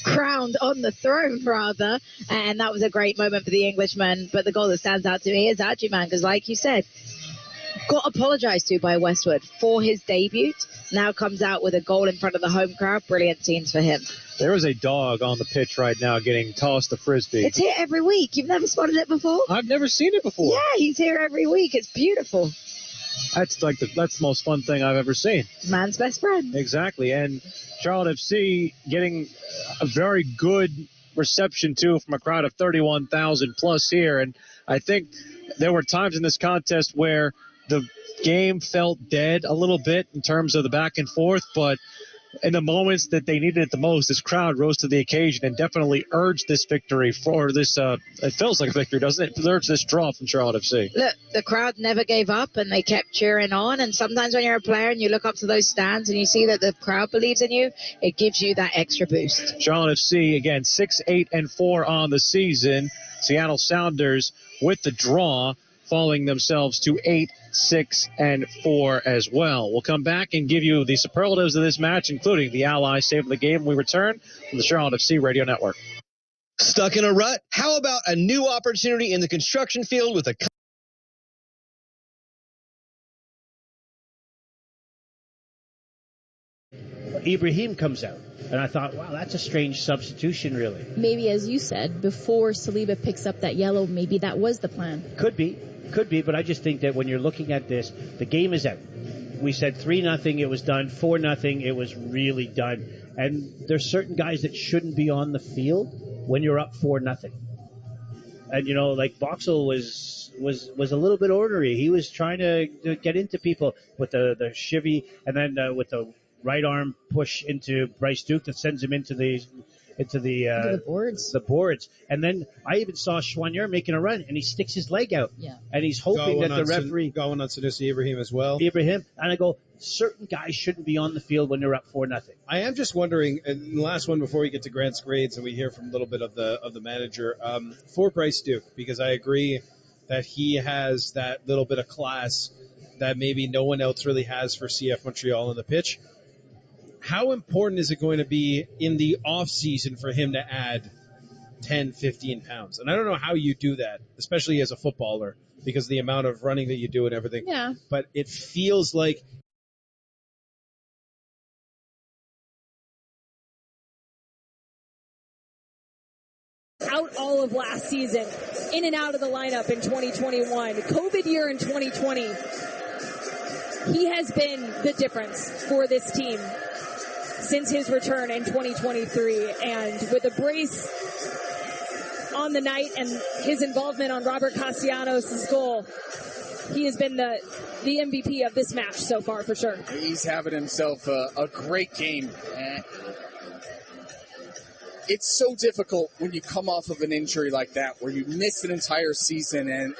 crowned on the throne, rather, and that was a great moment for the Englishman. But the goal that stands out to me is Agyman, because like you said, got apologized to by Westwood for his debut. Now comes out with a goal in front of the home crowd. Brilliant scenes for him. There is a dog on the pitch right now getting tossed a frisbee. It's here every week. You've never spotted it before? I've never seen it before. Yeah, he's here every week. It's beautiful. That's the most fun thing I've ever seen. Man's best friend. Exactly. And Charlotte FC getting a very good reception, too, from a crowd of 31,000 plus here. And I think there were times in this contest where the game felt dead a little bit in terms of the back and forth, but in the moments that they needed it the most, this crowd rose to the occasion and definitely urged this victory for this. It feels like a victory, doesn't it? It urged this draw from Charlotte FC. Look, the crowd never gave up, and they kept cheering on. And sometimes when you're a player and you look up to those stands and you see that the crowd believes in you, it gives you that extra boost. Charlotte FC, again, 6-8-4 on the season. Seattle Sounders with the draw, falling themselves to 8-6-4 as well. We'll come back and give you the superlatives of this match, including the Ally save of the game when we return from the Charlotte FC Radio Network. Stuck in a rut? How about a new opportunity in the construction field with a... Ibrahim comes out, and I thought, wow, that's a strange substitution, really. Maybe, as you said, before Saliba picks up that yellow, maybe that was the plan. Could be, but I just think that when you're looking at this, the game is out. We said 3-0, it was done. 4-0, it was really done. And there's certain guys that shouldn't be on the field. when you're up 4-0. And like Boxall was a little bit ornery. He was trying to get into people with the chivvy, and then with the right arm push into Bryce Duke that sends him into the boards. The boards. And then I even saw Chouanier making a run, and he sticks his leg out. Yeah. And he's hoping that the referee going on Sanusi Ibrahim as well. Ibrahim, and I go, certain guys shouldn't be on the field when they're up 4-0. I am just wondering, and the last one before we get to Grant's grades and we hear from a little bit of the manager, for Bryce Duke, because I agree that he has that little bit of class that maybe no one else really has for CF Montreal on the pitch. How important is it going to be in the off season for him to add 10, 15 pounds? And I don't know how you do that, especially as a footballer, because of the amount of running that you do and everything. Yeah. But it feels like out all of last season, in and out of the lineup in 2021, COVID year in 2020. He has been the difference for this team since his return in 2023. And with a brace on the night and his involvement on Robert Castellanos' goal, he has been the MVP of this match so far, for sure. He's having himself a great game. It's so difficult when you come off of an injury like that, where you miss an entire season, and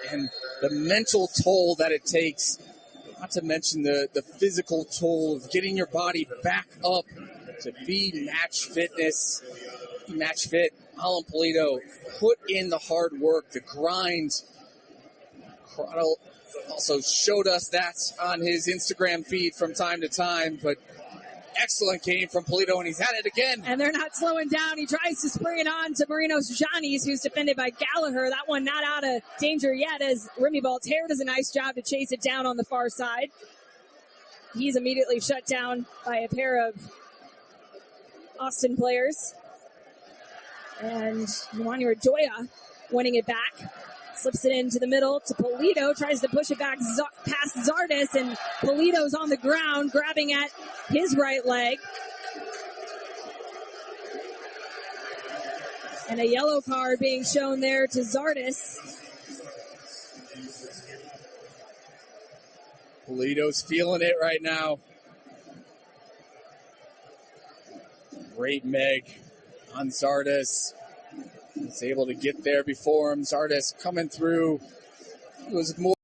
the mental toll that it takes, not to mention the physical toll of getting your body back up to be match fit. Alan Pulido put in the hard work, the grind. Corrado also showed us that on his Instagram feed from time to time, but excellent game from Pulido, and he's at it again. And they're not slowing down. He tries to spring it on to Marinos Janis, who's defended by Gallagher. That one not out of danger yet, as Remy Voltaire does a nice job to chase it down on the far side. He's immediately shut down by a pair of Austin players. And Mwani Radoya winning it back. Slips it into the middle to Pulido, tries to push it back past Zardes, and Pulido's on the ground, grabbing at his right leg. And a yellow card being shown there to Zardes. Pulido's feeling it right now. Great Meg on Zardes. He's able to get there before him. Zardes coming through. It was more.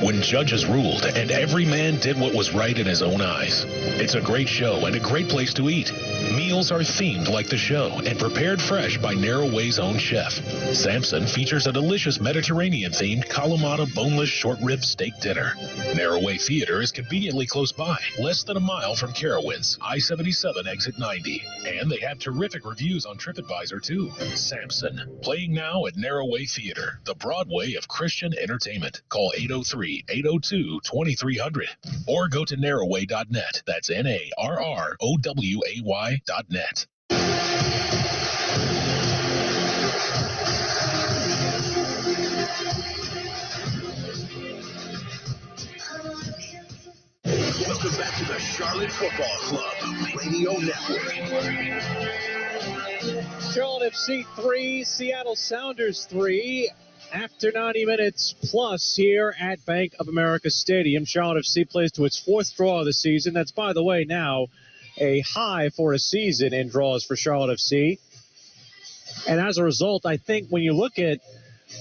When judges ruled and every man did what was right in his own eyes. It's a great show and a great place to eat. Meals are themed like the show and prepared fresh by Narrow Way's own chef. Samson features a delicious Mediterranean-themed Kalamata boneless short rib steak dinner. Narrow Way Theater is conveniently close by, less than a mile from Carowinds, I-77 exit 90. And they have terrific reviews on TripAdvisor too. Samson, playing now at Narrow Way Theater, the Broadway of Christian entertainment. Call 803-802-2300 or go to narrowway.net. That's NARROWAY.net. Welcome back to the Charlotte Football Club Radio Network. Charlotte FC 3, Seattle Sounders 3. After 90 minutes plus here at Bank of America Stadium, Charlotte FC plays to its fourth draw of the season. That's, by the way, now a high for a season in draws for Charlotte FC. And as a result, I think when you look at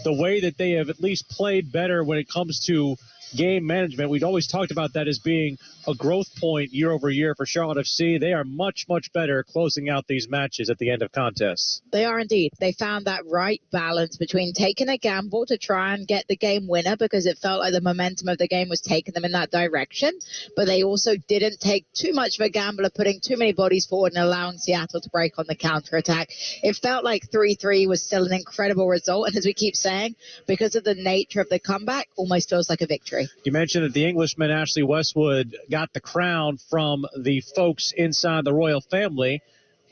the way that they have at least played better when it comes to game management, we'd always talked about that as being a growth point year over year for Charlotte FC. They are much, much better closing out these matches at the end of contests. They are indeed. They found that right balance between taking a gamble to try and get the game winner because it felt like the momentum of the game was taking them in that direction, but they also didn't take too much of a gamble of putting too many bodies forward and allowing Seattle to break on the counterattack. It felt like 3-3 was still an incredible result, and as we keep saying, because of the nature of the comeback, almost feels like a victory. You mentioned that the Englishman Ashley Westwood got the crown from the folks inside the royal family.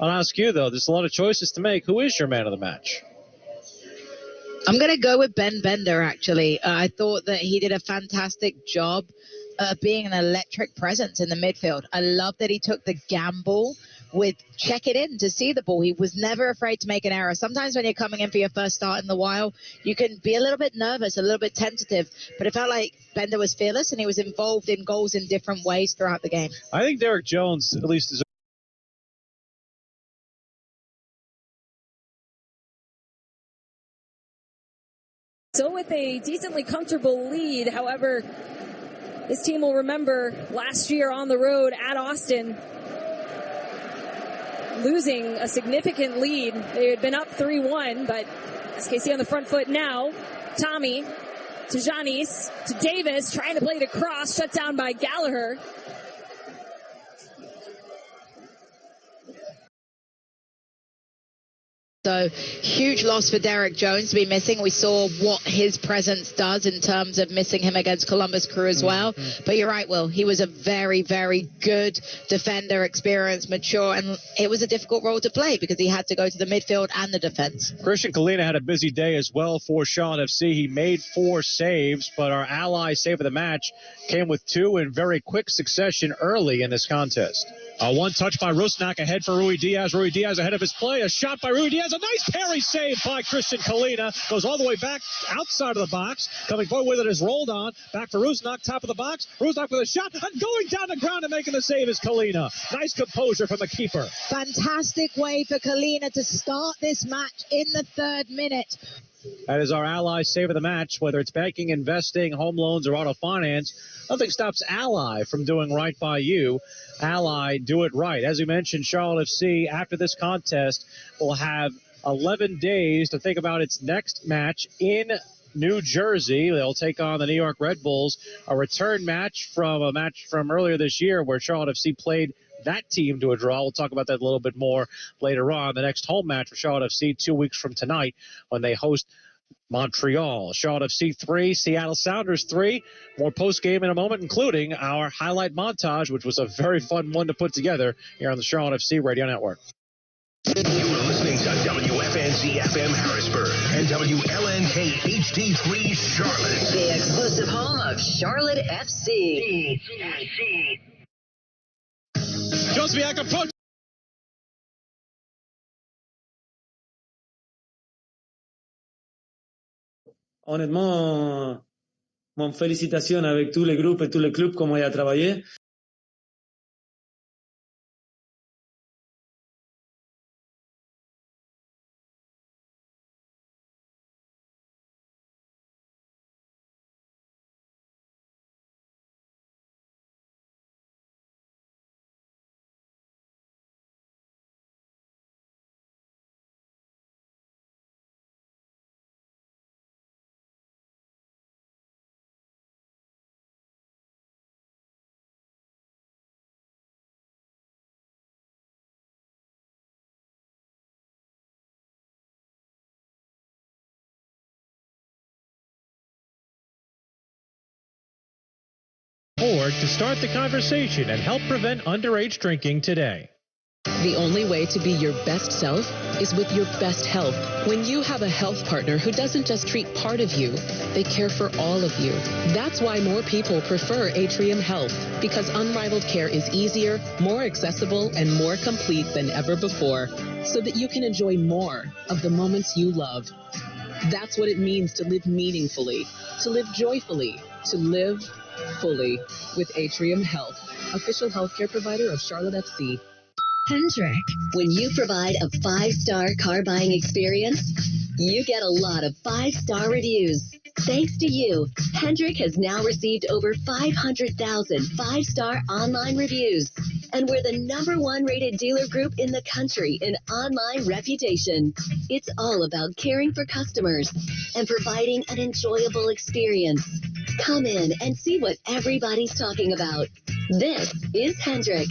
I'll ask you, though, there's a lot of choices to make. Who is your man of the match? I'm going to go with Ben Bender, actually. I thought that he did a fantastic job being an electric presence in the midfield. I love that he took the gamble with checking in to see the ball. He was never afraid to make an error. Sometimes when you're coming in for your first start in the wild, you can be a little bit nervous, a little bit tentative, but it felt like Bender was fearless and he was involved in goals in different ways throughout the game. I think Derek Jones, at least, is So with a decently comfortable lead, however, this team will remember last year on the road at Austin, losing a significant lead. They had been up 3-1, but SKC on the front foot now. Tommy to Janis to Davis, trying to play it across, shut down by Gallagher. So huge loss for Derek Jones to be missing. We saw what his presence does in terms of missing him against Columbus Crew as well. But you're right, Will. He was a very, very good defender, experienced, mature, and it was a difficult role to play because he had to go to the midfield and the defense. Christian Kalina had a busy day as well for Charlotte FC. He made 4 saves, but our ally save of the match came with 2 in very quick succession early in this contest. A one touch by Rusnak ahead for Rui Diaz. Rui Diaz ahead of his play. A shot by Rui Diaz. A nice parry save by Christian Kalina. Goes all the way back outside of the box. Coming forward with it is rolled on. Back for Rusnak, top of the box. Rusnak with a shot. And going down the ground and making the save is Kalina. Nice composure from the keeper. Fantastic way for Kalina to start this match in the 3rd minute. That is our Ally save of the match. Whether it's banking, investing, home loans, or auto finance, nothing stops Ally from doing right by you. Ally, do it right. As we mentioned, Charlotte FC, after this contest, will have 11 days to think about its next match in New Jersey. They'll take on the New York Red Bulls, a return match from earlier this year where Charlotte FC played that team to a draw. We'll talk about that a little bit more later on. The next home match for Charlotte FC 2 weeks from tonight when they host Montreal. Charlotte FC 3, Seattle Sounders 3. More post-game in a moment, including our highlight montage, which was a very fun one to put together here on the Charlotte FC Radio Network. You are listening to WFNZ-FM Harrisburg and WLNK HD3 Charlotte. The exclusive home of Charlotte FC. Josviak approach. Honnêtement, mon félicitations avec tous les groupes et tous les clubs comment il a travaillé. To start the conversation and help prevent underage drinking today. The only way to be your best self is with your best health. When you have a health partner who doesn't just treat part of you, they care for all of you. That's why more people prefer Atrium Health, because unrivaled care is easier, more accessible, and more complete than ever before, so that you can enjoy more of the moments you love. That's what it means to live meaningfully, to live joyfully, to live fully with Atrium Health, official healthcare provider of Charlotte FC. Hendrick. When you provide a 5-star car buying experience, you get a lot of 5-star reviews. Thanks to you, Hendrick has now received over 500,000 5-star online reviews. And we're the #1 rated dealer group in the country in online reputation. It's all about caring for customers and providing an enjoyable experience. Come in and see what everybody's talking about. This is Hendrick.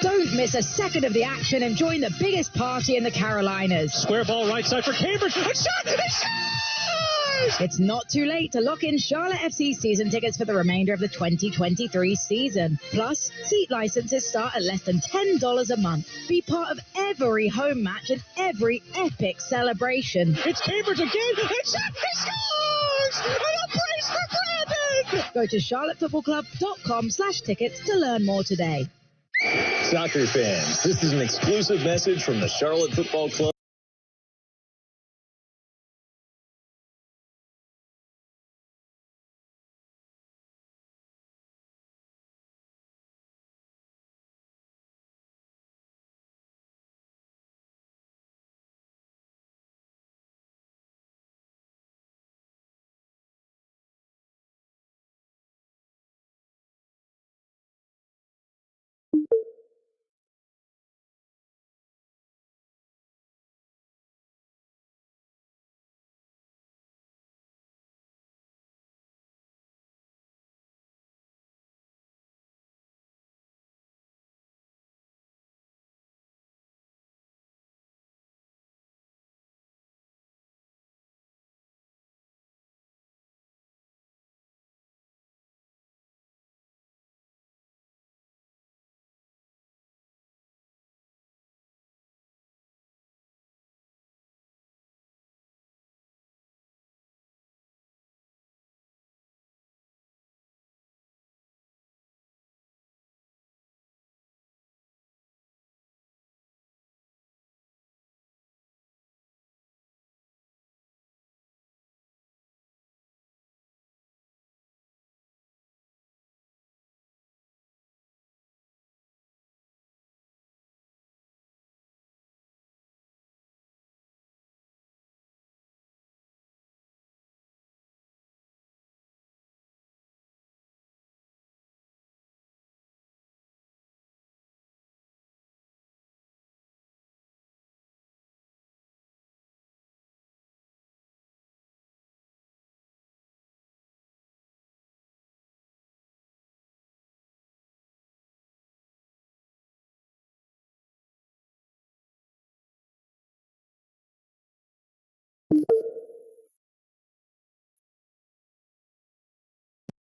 Don't miss a second of the action and join the biggest party in the Carolinas. Square ball right side for Cambridge. And shot! And shot! It's not too late to lock in Charlotte FC season tickets for the remainder of the 2023 season. Plus, seat licenses start at less than $10 a month. Be part of every home match and every epic celebration. It's Cambridge again. And shot! He scores! And a brace for Brandon! Go to charlottefootballclub.com/tickets to learn more today. Soccer fans, this is an exclusive message from the Charlotte Football Club.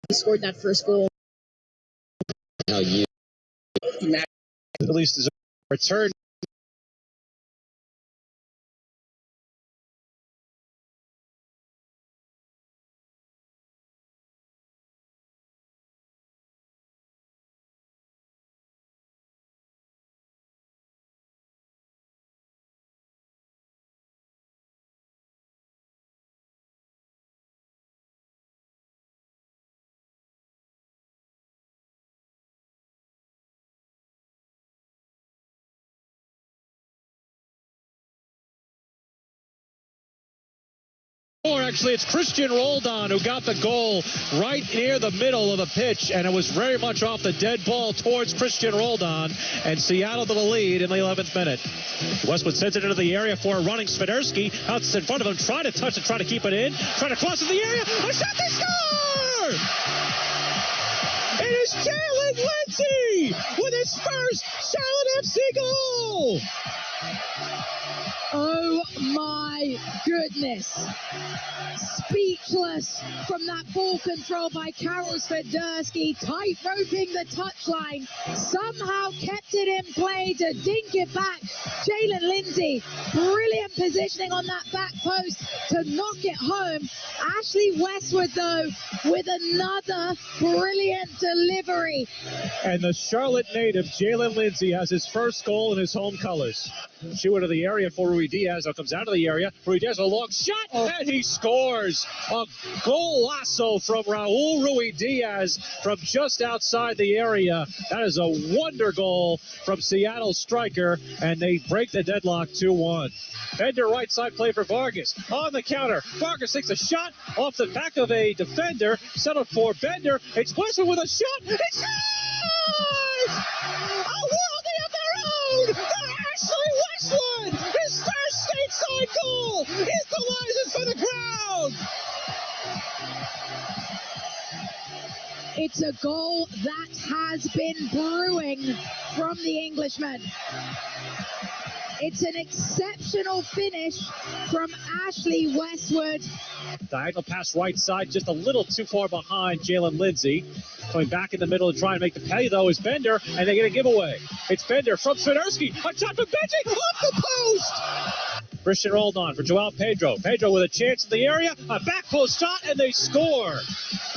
He scored that first goal. How you at least is a return. Or actually, it's Christian Roldan who got the goal right near the middle of the pitch, and it was very much off the dead ball towards Christian Roldan, and Seattle to the lead in the 11th minute. Westwood sends it into the area for a running Swiderski. Out in front of him, trying to touch it, trying to keep it in, trying to cross in the area. A shot, they score! It is Jalen Lindsey with his first Charlotte FC goal! Oh my goodness. Speechless from that ball control by Karol Swiderski, tight roping the touchline, somehow kept it in play to dink it back. Jalen Lindsey, brilliant positioning on that back post to knock it home. Ashley Westwood, though, with another brilliant delivery. And the Charlotte native, Jalen Lindsey, has his first goal in his home colors. Shoot into the area for Rui Diaz. Now comes out of the area. Rui Diaz, a long shot, and he scores. A golazo from Raul Rui Diaz from just outside the area. That is a wonder goal from Seattle striker, and they break the deadlock 2-1. Bender right side play for Vargas. On the counter, Vargas takes a shot off the back of a defender. Settled for Bender. It's Westwood with a shot. It scores! A worldie of their own for Ashley Westwood. His first stateside goal equalizes for the crowd. It's a goal that has been brewing from the Englishman. It's an exceptional finish from Ashley Westwood. Diagonal pass right side, just a little too far behind Jalen Lindsey. Coming back in the middle and trying to make the play, though, is Bender, and they get a giveaway. It's Bender from Swiderski. A shot from Benji off the post. Christian Roldan for Joao Pedro. Pedro with a chance in the area. A back post shot, and they score.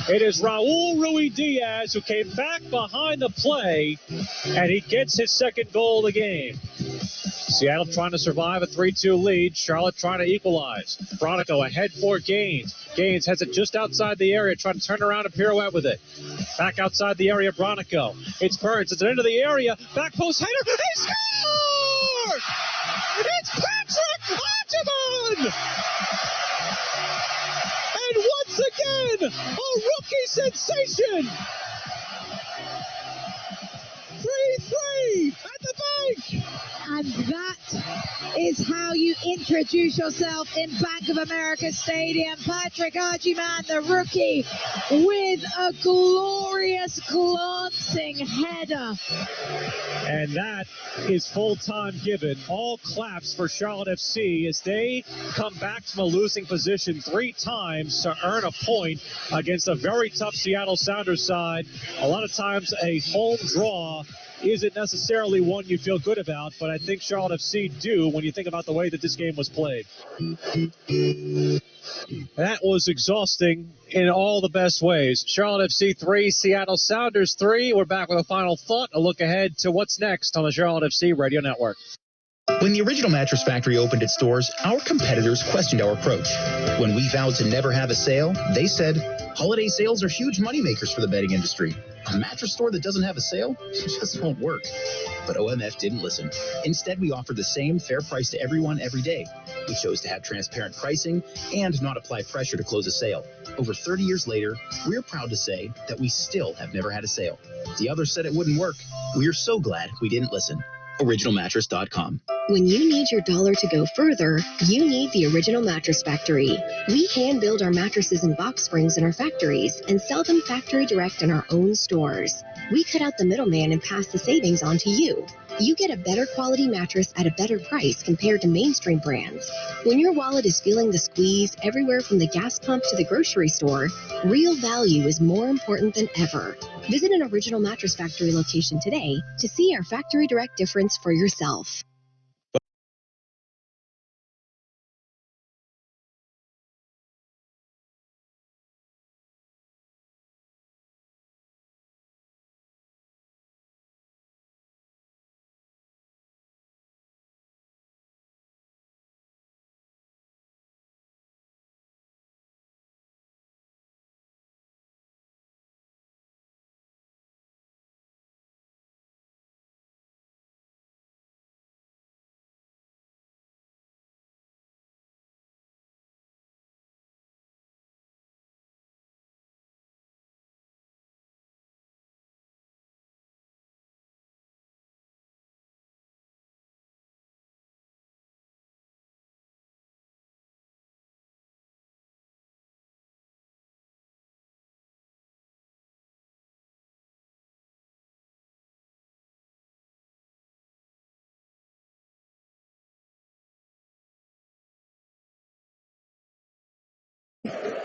It is Raul Ruidiaz who came back behind the play, and he gets his second goal of the game. Seattle trying to survive a 3-2 lead. Charlotte trying to equalize. Bronico ahead for Gaines. Gaines has it just outside the area, trying to turn around and pirouette with it. Back outside the area, Bronico. It's Burns. It's into the area. Back post header. He scores! It's Patrick Archibald! And once again, a rookie sensation! 3-3 at the bank! And that is how you introduce yourself in Bank of America Stadium. Patrick Archibald, the rookie, with a glorious glancing header. And that is full time given. All claps for Charlotte FC as they come back from a losing position 3 times to earn a point against a very tough Seattle Sounders side. A lot of times a home draw isn't necessarily one you feel good about, but I think Charlotte FC do when you think about the way that this game was played. That was exhausting in all the best ways. Charlotte FC 3, Seattle Sounders 3. We're back with a final thought, a look ahead to what's next on the Charlotte FC Radio Network. When the Original Mattress Factory opened its doors, our competitors questioned our approach. When we vowed to never have a sale, they said, holiday sales are huge moneymakers for the bedding industry. A mattress store that doesn't have a sale just won't work. But OMF didn't listen. Instead, we offered the same fair price to everyone every day. We chose to have transparent pricing and not apply pressure to close a sale. Over 30 years later, we're proud to say that we still have never had a sale. The others said it wouldn't work. We're so glad we didn't listen. OriginalMattress.com. When you need your dollar to go further, you need the Original Mattress Factory. We hand build our mattresses and box springs in our factories and sell them factory direct in our own stores. We cut out the middleman and pass the savings on to you. You get a better quality mattress at a better price compared to mainstream brands. When your wallet is feeling the squeeze everywhere from the gas pump to the grocery store, real value is more important than ever. Visit an Original Mattress Factory location today to see our factory direct difference for yourself.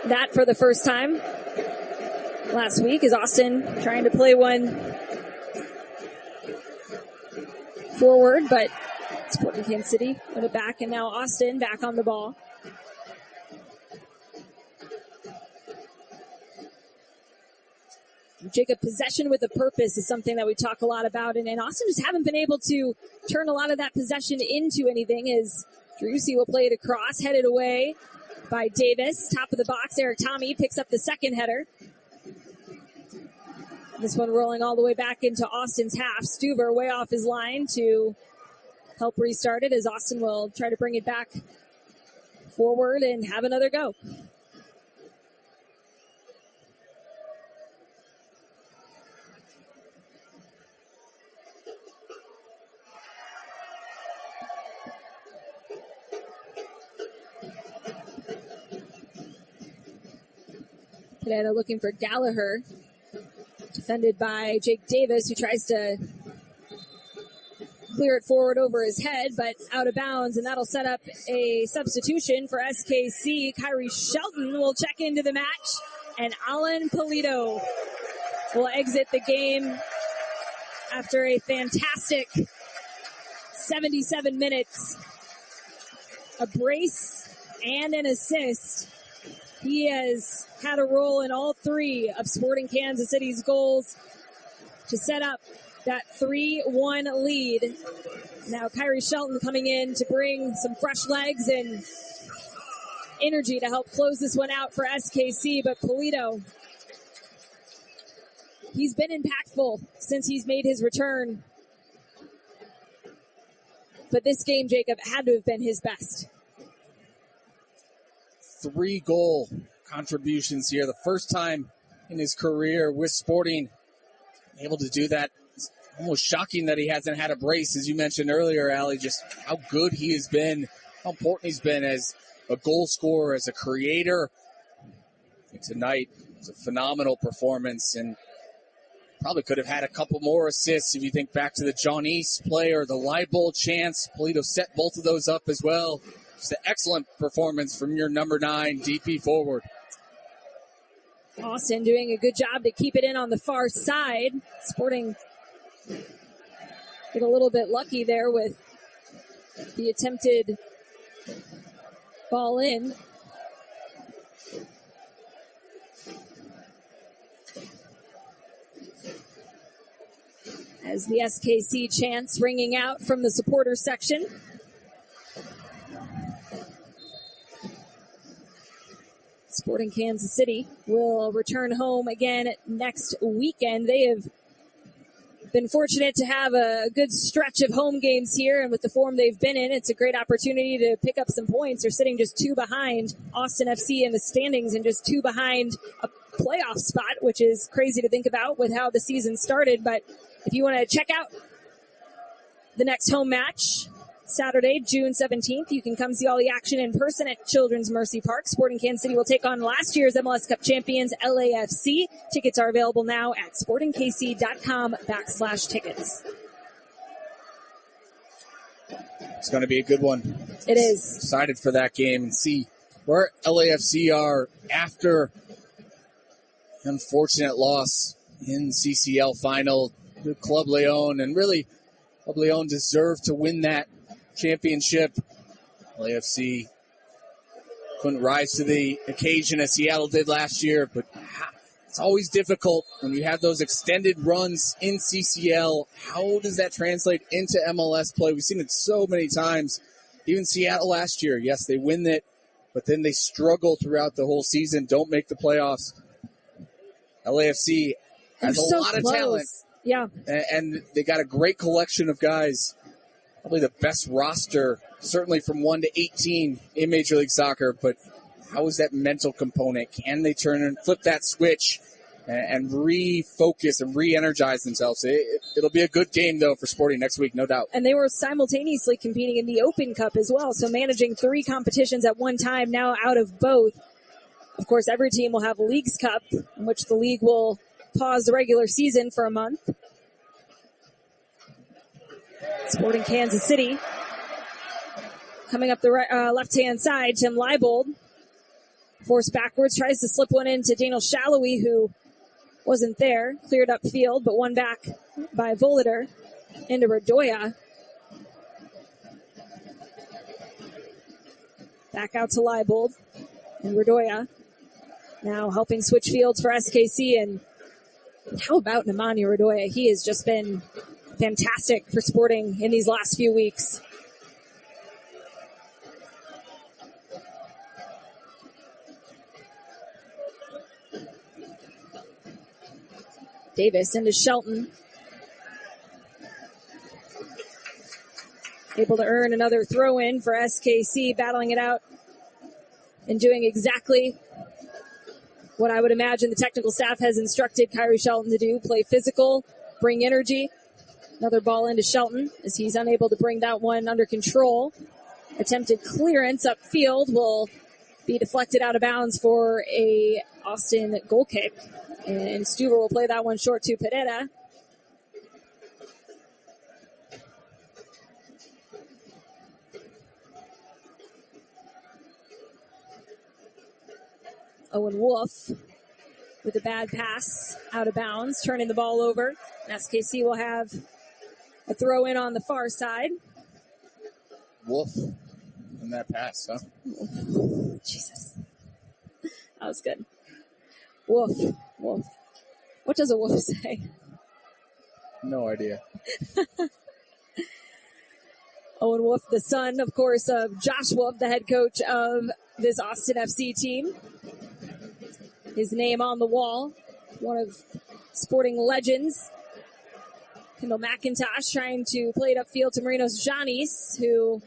That for the first time last week is Austin trying to play one forward, but Sporting Kansas City with it back, and now Austin back on the ball. Jacob, possession with a purpose is something that we talk a lot about, and Austin just haven't been able to turn a lot of that possession into anything, as Drusy will play it across, headed away by Davis. Top of the box, Eric Tommy picks up the second header. This one rolling all the way back into Austin's half. Stuver way off his line to help restart it, as Austin will try to bring it back forward and have another go. Today they're looking for Gallagher, defended by Jake Davis, who tries to clear it forward over his head, but out of bounds, and that'll set up a substitution for SKC. Kyrie Shelton will check into the match, and Alan Polito will exit the game after a fantastic 77 minutes. A brace and an assist He has had a role in all three of Sporting Kansas City's goals to set up that 3-1 lead. Now Kyrie Shelton coming in to bring some fresh legs and energy to help close this one out for SKC, but Polito, he's been impactful since he's made his return. But this game, Jacob, had to have been his best. 3-goal contributions here. The first time in his career with Sporting able to do that. It's almost shocking that he hasn't had a brace, as you mentioned earlier, Allie, just how good he has been, how important he's been as a goal scorer, as a creator. And tonight was a phenomenal performance, and probably could have had a couple more assists if you think back to the John East play or the Leibold chance. Polito set both of those up as well. Just an excellent performance from your number 9 DP forward. Austin doing a good job to keep it in on the far side. Sporting get a little bit lucky there with the attempted ball in. As the SKC chants ringing out from the supporter section. Sporting Kansas City will return home again next weekend. They have been fortunate to have a good stretch of home games here, and with the form they've been in, it's a great opportunity to pick up some points. They're sitting just 2 behind Austin FC in the standings and just 2 behind a playoff spot, which is crazy to think about with how the season started. But if you want to check out the next home match, Saturday, June 17th, you can come see all the action in person at Children's Mercy Park. Sporting Kansas City will take on last year's MLS Cup champions, LAFC. Tickets are available now at sportingkc.com/tickets. It's going to be a good one. It is. Excited for that game and see where LAFC are after the unfortunate loss in CCL final to Club Leon. And really, Club Leon deserved to win that championship. LAFC couldn't rise to the occasion as Seattle did last year, but it's always difficult when you have those extended runs in CCL. How does that translate into MLS play? We've seen it so many times. Even Seattle last year, yes, they win it, but then they struggle throughout the whole season, don't make the playoffs. LAFC has a lot of talent. Yeah. And they got a great collection of guys. Probably the best roster, certainly from 1 to 18 in Major League Soccer. But how is that mental component? Can they turn and flip that switch and refocus and re-energize themselves? It'll be a good game, though, for Sporting next week, no doubt. And they were simultaneously competing in the Open Cup as well. So managing 3 competitions at one time, now out of both. Of course, every team will have a Leagues Cup, in which the league will pause the regular season for a month. Sporting Kansas City. Coming up the left-hand side, Tim Leibold. Forced backwards, tries to slip one into Daniel Shallowy, who wasn't there. Cleared up field, but won back by Volater into Redoya. Back out to Leibold and Redoya. Now helping switch fields for SKC. And how about Nemanja Redoya? He has just been fantastic for Sporting in these last few weeks. Davis into Shelton. Able to earn another throw in for SKC, battling it out and doing exactly what I would imagine the technical staff has instructed Kyrie Shelton to do. Play physical, bring energy. Another ball into Shelton as he's unable to bring that one under control. Attempted clearance upfield will be deflected out of bounds for a Austin goal kick. And Stuver will play that one short to Pereira. Owen Wolf with a bad pass out of bounds, turning the ball over. SKC will have a throw in on the far side. Wolf in that pass, huh? Jesus. That was good. Woof, woof. What does a woof say? No idea. Owen Wolf, the son, of course, of Josh Wolf, the head coach of this Austin FC team. His name on the wall. One of sporting legends. Kendall McIntosh trying to play it upfield to Marinos Janis, who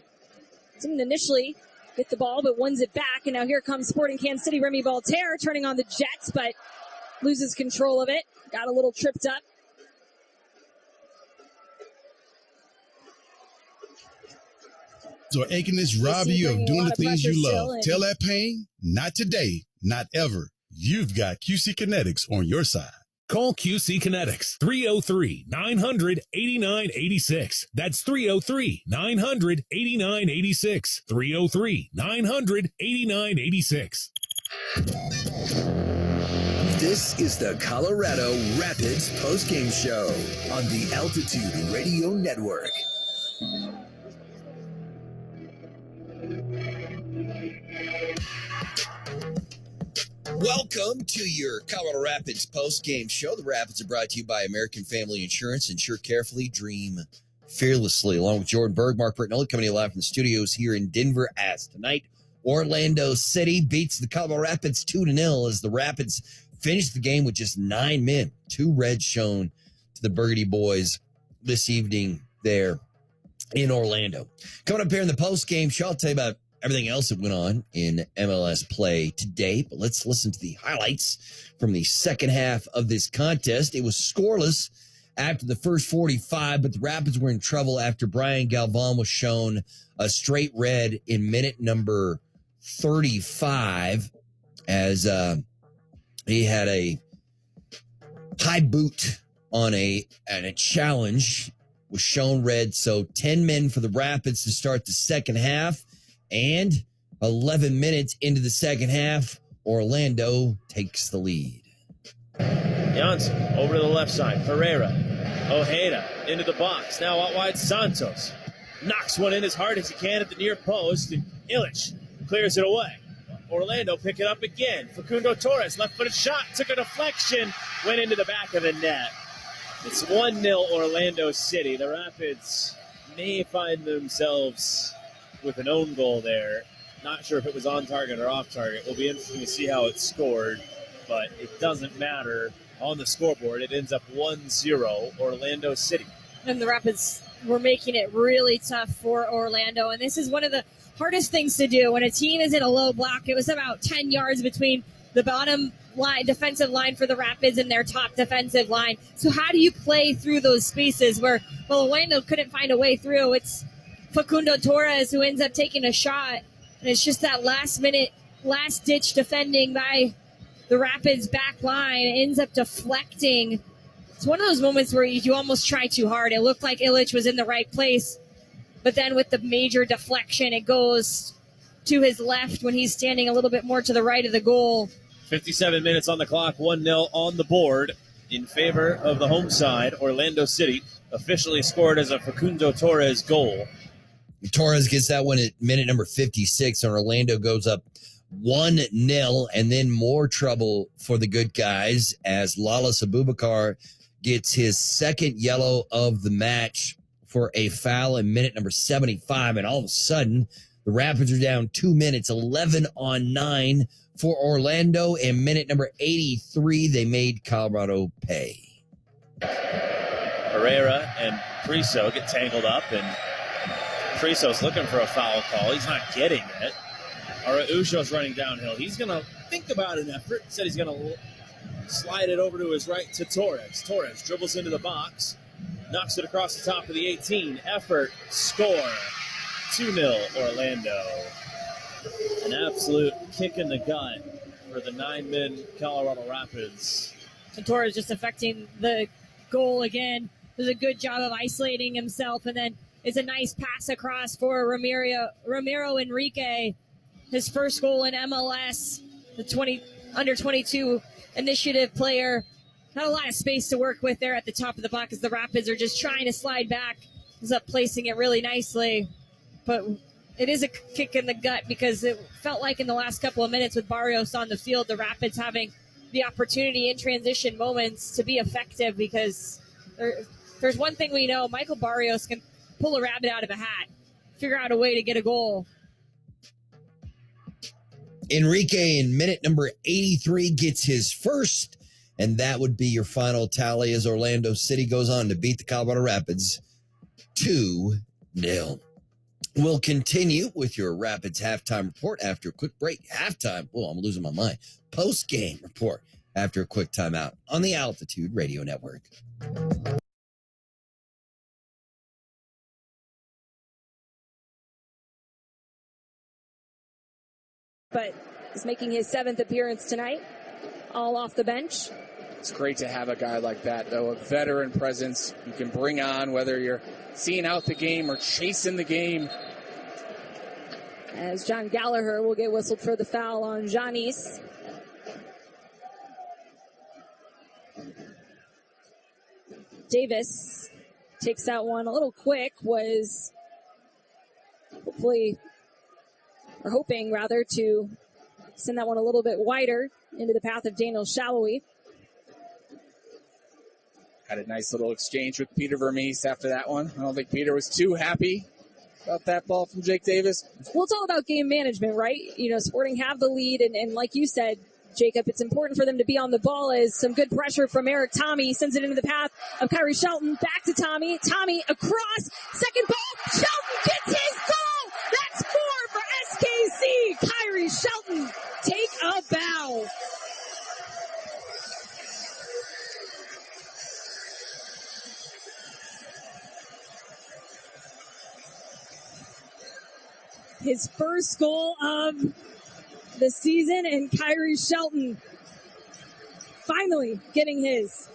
didn't initially get the ball, but wins it back. And now here comes Sporting Kansas City. Remy Voltaire turning on the Jets, but loses control of it. Got a little tripped up. Or aching rob you of doing the things you love. Tell that pain, not today, not ever. You've got QC Kinetics on your side. Call QC Kinetics, 303-900-8986. That's 303-900-8986. 303-900-8986. This is the Colorado Rapids postgame show on the Altitude Radio Network. Welcome to your Colorado Rapids post-game show. The Rapids are brought to you by American Family Insurance. Insure carefully, dream fearlessly. Along with Jordan Berg, Mark Bertinelli, coming to you live from the studios here in Denver. As tonight, Orlando City beats the Colorado Rapids 2-0 as the Rapids finish the game with just 9 men. 2 reds shown to the Burgundy boys this evening there in Orlando. Coming up here in the post-game show, I'll tell you about everything else that went on in MLS play today, but let's listen to the highlights from the second half of this contest. It was scoreless after the first 45, but the Rapids were in trouble after Brian Galvan was shown a straight red in minute number 35 as he had a high boot on a challenge, was shown red. So 10 men for the Rapids to start the second half. And 11 minutes into the second half, Orlando takes the lead. Janssen over to the left side. Pereira. Ojeda into the box. Now out wide, Santos. Knocks one in as hard as he can at the near post. And Illich clears it away. Orlando pick it up again. Facundo Torres, left-footed shot. Took a deflection. Went into the back of the net. It's 1-0 Orlando City. The Rapids may find themselves with an own goal there. Not sure if it was on target or off target. It'll be interesting to see how it's scored, but it doesn't matter. On the scoreboard, it ends up 1-0 Orlando City. And the Rapids were making it really tough for Orlando, and this is one of the hardest things to do when a team is in a low block. It was about 10 yards between the bottom line, defensive line for the Rapids and their top defensive line. So how do you play through those spaces where, well, Orlando couldn't find a way through? It's Facundo Torres who ends up taking a shot, and it's just that last-ditch defending by the Rapids back line. It ends up deflecting. It's one of those moments where you almost try too hard. It looked like Illich was in the right place, but then with the major deflection, it goes to his left when he's standing a little bit more to the right of the goal. 57 minutes on the clock, 1-0 on the board in favor of the home side. Orlando City officially scored as a Facundo Torres goal. Torres gets that one at minute number 56, and Orlando goes up 1-0, and then more trouble for the good guys as Lalas Abubakar gets his second yellow of the match for a foul in minute number 75, and all of a sudden, the Rapids are down 2 minutes, 11-9 for Orlando, and minute number 83, they made Colorado pay. Pereira and Priso get tangled up, and Priso's looking for a foul call. He's not getting it. Araújo's running downhill. He's going to think about an effort. Said he's going to slide it over to his right to Torres. Torres dribbles into the box, knocks it across the top of the 18. Effort, score. 2-0 Orlando. An absolute kick in the gut for the 9-men Colorado Rapids. And Torres just affecting the goal again. Does a good job of isolating himself, and then it's a nice pass across for Ramiro Enrique. His first goal in MLS, the under 22 initiative player. Not a lot of space to work with there at the top of the box as the Rapids are just trying to slide back. Ends up placing it really nicely. But it is a kick in the gut because it felt like in the last couple of minutes with Barrios on the field, the Rapids having the opportunity in transition moments to be effective, because there's one thing we know: Michael Barrios can pull a rabbit out of a hat, figure out a way to get a goal. Enrique in minute number 83 gets his first, and that would be your final tally as Orlando City goes on to beat the Colorado Rapids 2-0. We'll continue with your Rapids halftime report after a quick break. Halftime, oh, I'm losing my mind. Post-game report after a quick timeout on the Altitude Radio Network. But is making his 7th appearance tonight, all off the bench. It's great to have a guy like that, though, a veteran presence you can bring on, whether you're seeing out the game or chasing the game. As John Gallagher will get whistled for the foul on Janis. Davis takes that one a little quick, was hoping rather to send that one a little bit wider into the path of Daniel Shallowy. Had a nice little exchange with Peter Vermees after that one. I don't think Peter was too happy about that ball from Jake Davis. Well, it's all about game management, right? You know, Sporting have the lead, and like you said, Jacob, it's important for them to be on the ball. As some good pressure from Eric Tommy sends it into the path of Kyrie Shelton. Back to Tommy. Tommy across. Second ball. Shelton gets his goal. That's 4 for SKC. Kyrie Shelton, take a bow. His first goal of the season, and Kyrie Shelton finally getting his.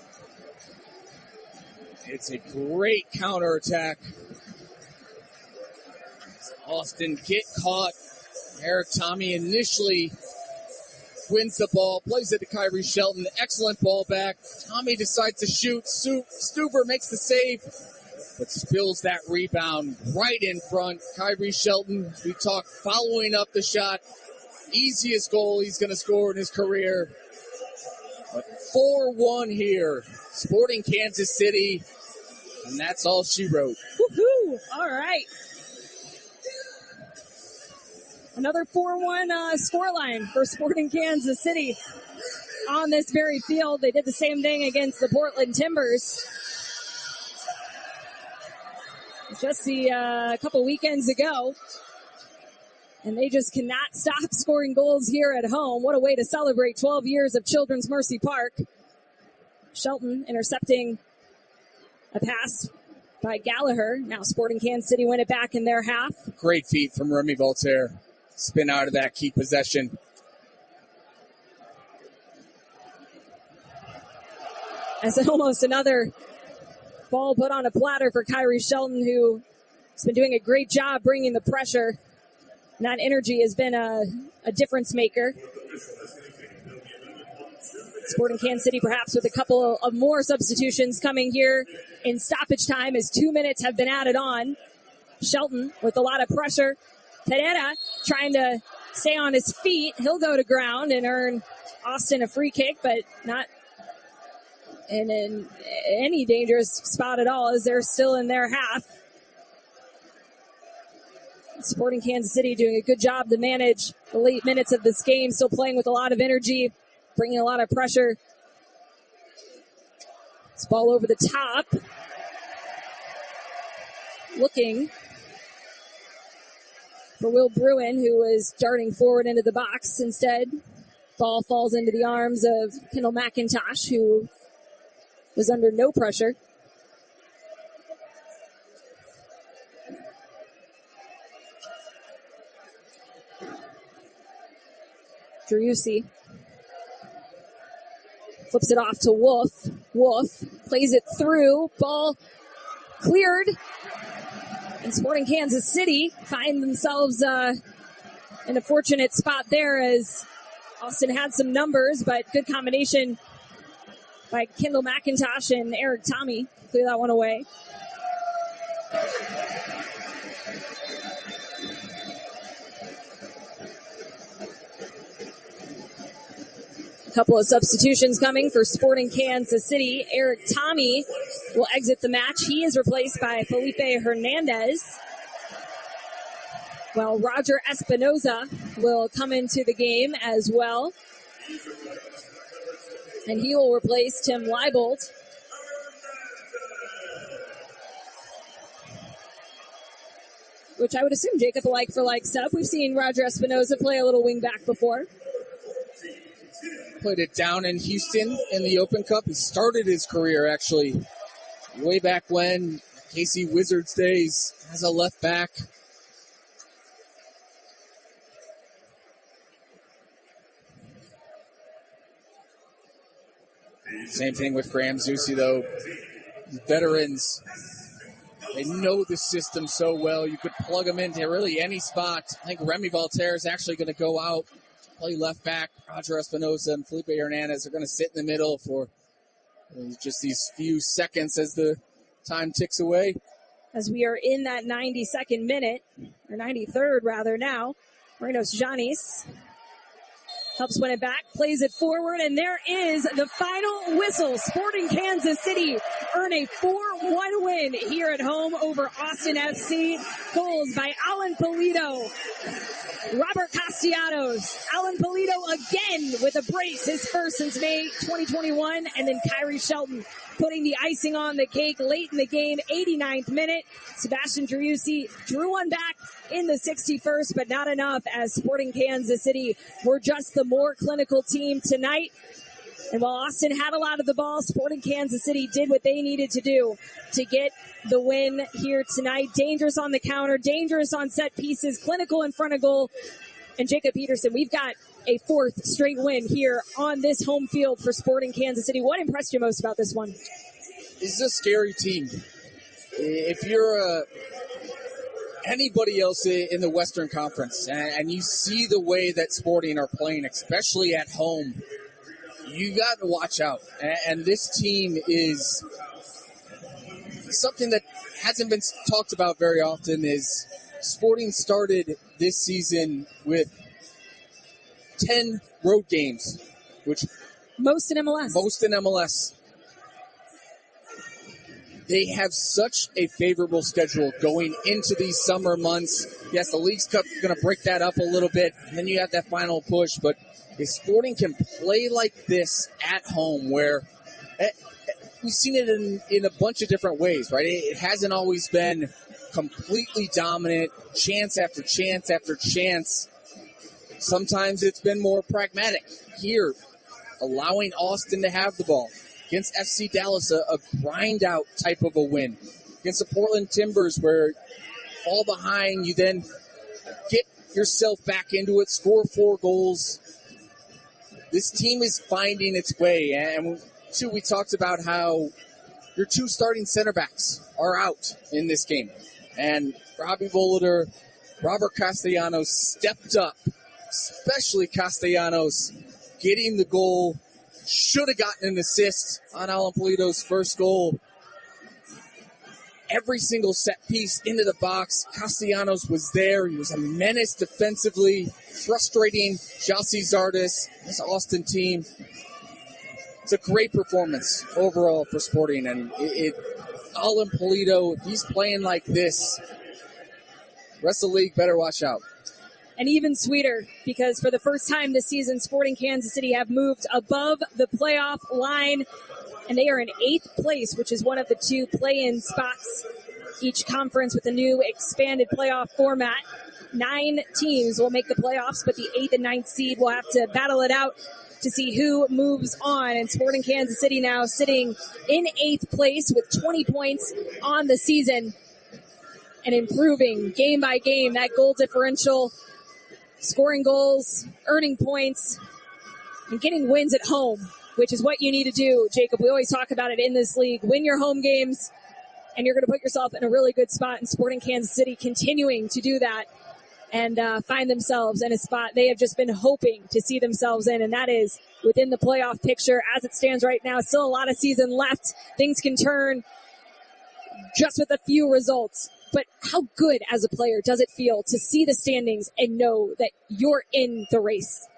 It's a great counterattack. Austin get caught. Eric Tommy initially wins the ball, plays it to Kyrie Shelton. Excellent ball back. Tommy decides to shoot. Stuber makes the save, but spills that rebound right in front. Kyrie Shelton, we talked following up the shot. Easiest goal he's going to score in his career. But 4-1 here. Sporting Kansas City. And that's all she wrote. Woohoo! All right. Another 4-1 scoreline for Sporting Kansas City on this very field. They did the same thing against the Portland Timbers just a couple weekends ago. And they just cannot stop scoring goals here at home. What a way to celebrate 12 years of Children's Mercy Park. Shelton intercepting a pass by Gallagher. Now Sporting Kansas City win it back in their half. Great feat from Remy Voltaire. Spin out of that, keep possession. As almost another ball put on a platter for Kyrie Shelton, who has been doing a great job bringing the pressure. And that energy has been a difference maker. Sporting Kansas City perhaps with a couple of more substitutions coming here in stoppage time as 2 minutes have been added on. Shelton with a lot of pressure. Pereira trying to stay on his feet. He'll go to ground and earn Austin a free kick, but not in any dangerous spot at all, as they're still in their half. Sporting Kansas City doing a good job to manage the late minutes of this game, still playing with a lot of energy, bringing a lot of pressure. This ball over the top. Looking for Will Bruin, who was darting forward into the box. Instead, ball falls into the arms of Kendall McIntosh, who was under no pressure. Driussi flips it off to Wolf. Wolf plays it through. Ball cleared. And Sporting Kansas City find themselves in a fortunate spot there, as Austin had some numbers, but good combination by Kendall McIntosh and Eric Tommy. Clear that one away. Couple of substitutions coming for Sporting Kansas City. Eric Tommy will exit the match. He is replaced by Felipe Hernandez, while Roger Espinoza will come into the game as well. And he will replace Tim Leibold. Which I would assume, Jacob, a like-for-like sub. We've seen Roger Espinoza play a little wing back before. Played it down in Houston in the Open Cup. He started his career, actually, way back when, KC Wizards days, as a left back. Same thing with Graham Zusi, though. Veterans, they know the system so well. You could plug them into really any spot. I think Remy Voltaire is actually going to go out, play left back. Roger Espinoza and Felipe Hernandez are going to sit in the middle for just these few seconds as the time ticks away. As we are in that 92nd minute, or 93rd rather now, Marinos Janis helps win it back, plays it forward, and there is the final whistle. Sporting Kansas City earn a 4-1 win here at home over Austin FC. Goals by Alan Polito, Robert Castellanos, Alan Polito again with a brace, his first since May 2021, and then Kyrie Shelton putting the icing on the cake late in the game, 89th minute. Sebastian Driussi drew one back in the 61st, but not enough, as Sporting Kansas City were just the more clinical team tonight. And while Austin had a lot of the ball, Sporting Kansas City did what they needed to do to get the win here tonight. Dangerous on the counter, dangerous on set pieces, clinical in front of goal. And Jacob Peterson, we've got a fourth straight win here on this home field for Sporting Kansas City. What impressed you most about this one? This is a scary team. If you're anybody else in the Western Conference and you see the way that Sporting are playing, especially at home, you got to watch out. And this team is something that hasn't been talked about very often. Is Sporting started this season with 10 road games, which most in MLS. They have such a favorable schedule going into these summer months. Yes, the Leagues Cup is going to break that up a little bit, and then you have that final push. But if Sporting can play like this at home, where we've seen it in a bunch of different ways, right? It hasn't always been completely dominant, chance after chance after chance. Sometimes it's been more pragmatic. Here, allowing Austin to have the ball. Against FC Dallas, a grind-out type of a win. Against the Portland Timbers, where fall behind, you then get yourself back into it, score 4 goals. This team is finding its way. And, too, we talked about how your 2 starting center backs are out in this game. And Robbie Volater, Robert Castellanos stepped up, especially Castellanos, getting the goal. Should have gotten an assist on Alan Polito's first goal. Every single set piece into the box. Castellanos was there. He was a menace defensively, frustrating Chelsea Zardes, this Austin team. It's a great performance overall for Sporting. And Alan Polito, if he's playing like this, the rest of the league better watch out. And even sweeter, because for the first time this season, Sporting Kansas City have moved above the playoff line, and they are in 8th place, which is one of the 2 play-in spots each conference with a new expanded playoff format. 9 teams will make the playoffs, but the 8th and 9th seed will have to battle it out to see who moves on. And Sporting Kansas City now sitting in 8th place with 20 points on the season and improving game by game. That goal differential, scoring goals, earning points, and getting wins at home, which is what you need to do, Jacob. We always talk about it in this league. Win your home games, and you're going to put yourself in a really good spot. And Sporting Kansas City continuing to do that and find themselves in a spot they have just been hoping to see themselves in, and that is within the playoff picture as it stands right now. Still a lot of season left. Things can turn just with a few results. But how good as a player does it feel to see the standings and know that you're in the race?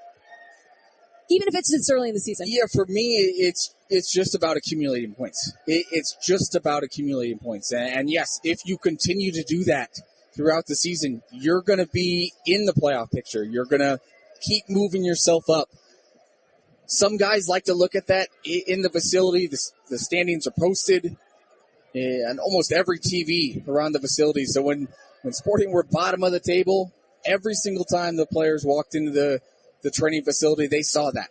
even if it's just early in the season? Yeah, for me, it's just about accumulating points. It's just about accumulating points. And yes, if you continue to do that throughout the season, you're going to be in the playoff picture. You're going to keep moving yourself up. Some guys like to look at that in the facility. The standings are posted on almost every TV around the facility. So when Sporting were bottom of the table, every single time the players walked into the training facility, they saw that.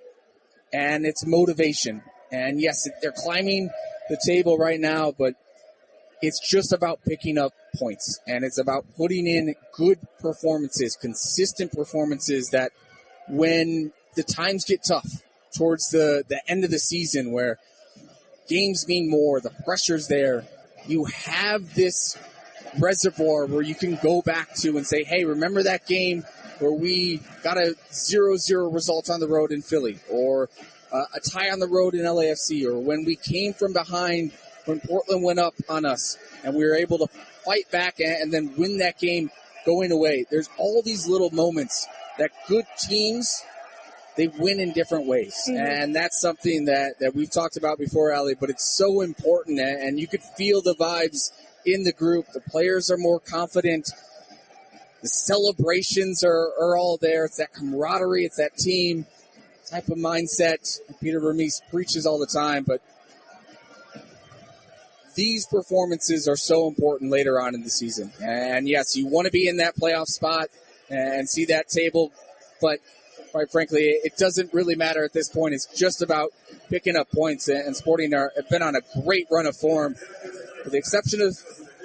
And it's motivation. And yes, they're climbing the table right now, but it's just about picking up points. And it's about putting in good performances, consistent performances that when the times get tough towards the end of the season where games mean more, the pressure's there, you have this reservoir where you can go back to and say, hey, remember that game where we got a 0-0 result on the road in Philly, or a tie on the road in LAFC, or when we came from behind when Portland went up on us and we were able to fight back and then win that game going away. There's all these little moments that good teams, they win in different ways. Mm-hmm. And that's something that we've talked about before, Allie, but it's so important, and you could feel the vibes in the group. The players are more confident. The celebrations are all there. It's that camaraderie. It's that team type of mindset Peter Vermees preaches all the time. But these performances are so important later on in the season. And, yes, you want to be in that playoff spot and see that table. But, quite frankly, it doesn't really matter at this point. It's just about picking up points. And Sporting have been on a great run of form. With the exception of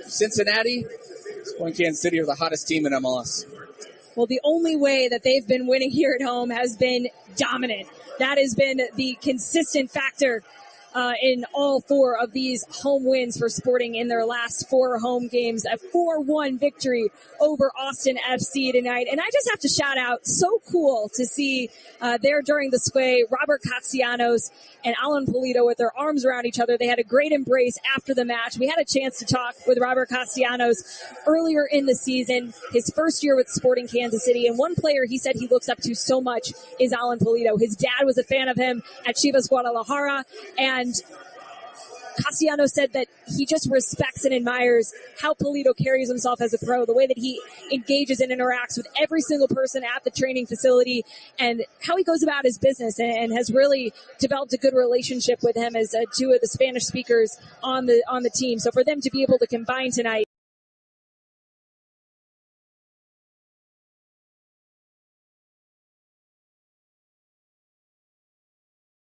Cincinnati, Sporting Kansas City are the hottest team in MLS. Well, the only way that they've been winning here at home has been dominant. That has been the consistent factor in all four of these home wins for Sporting in their last four home games. A 4-1 victory over Austin FC tonight. And I just have to shout out, so cool to see there during the sway, Robert Castellanos and Alan Pulido with their arms around each other. They had a great embrace after the match. We had a chance to talk with Robert Castellanos earlier in the season, his first year with Sporting Kansas City. And one player he said he looks up to so much is Alan Pulido. His dad was a fan of him at Chivas Guadalajara, and Castellanos said that he just respects and admires how Pulido carries himself as a pro, the way that he engages and interacts with every single person at the training facility, and how he goes about his business, and has really developed a good relationship with him as two of the Spanish speakers on the team. So for them to be able to combine tonight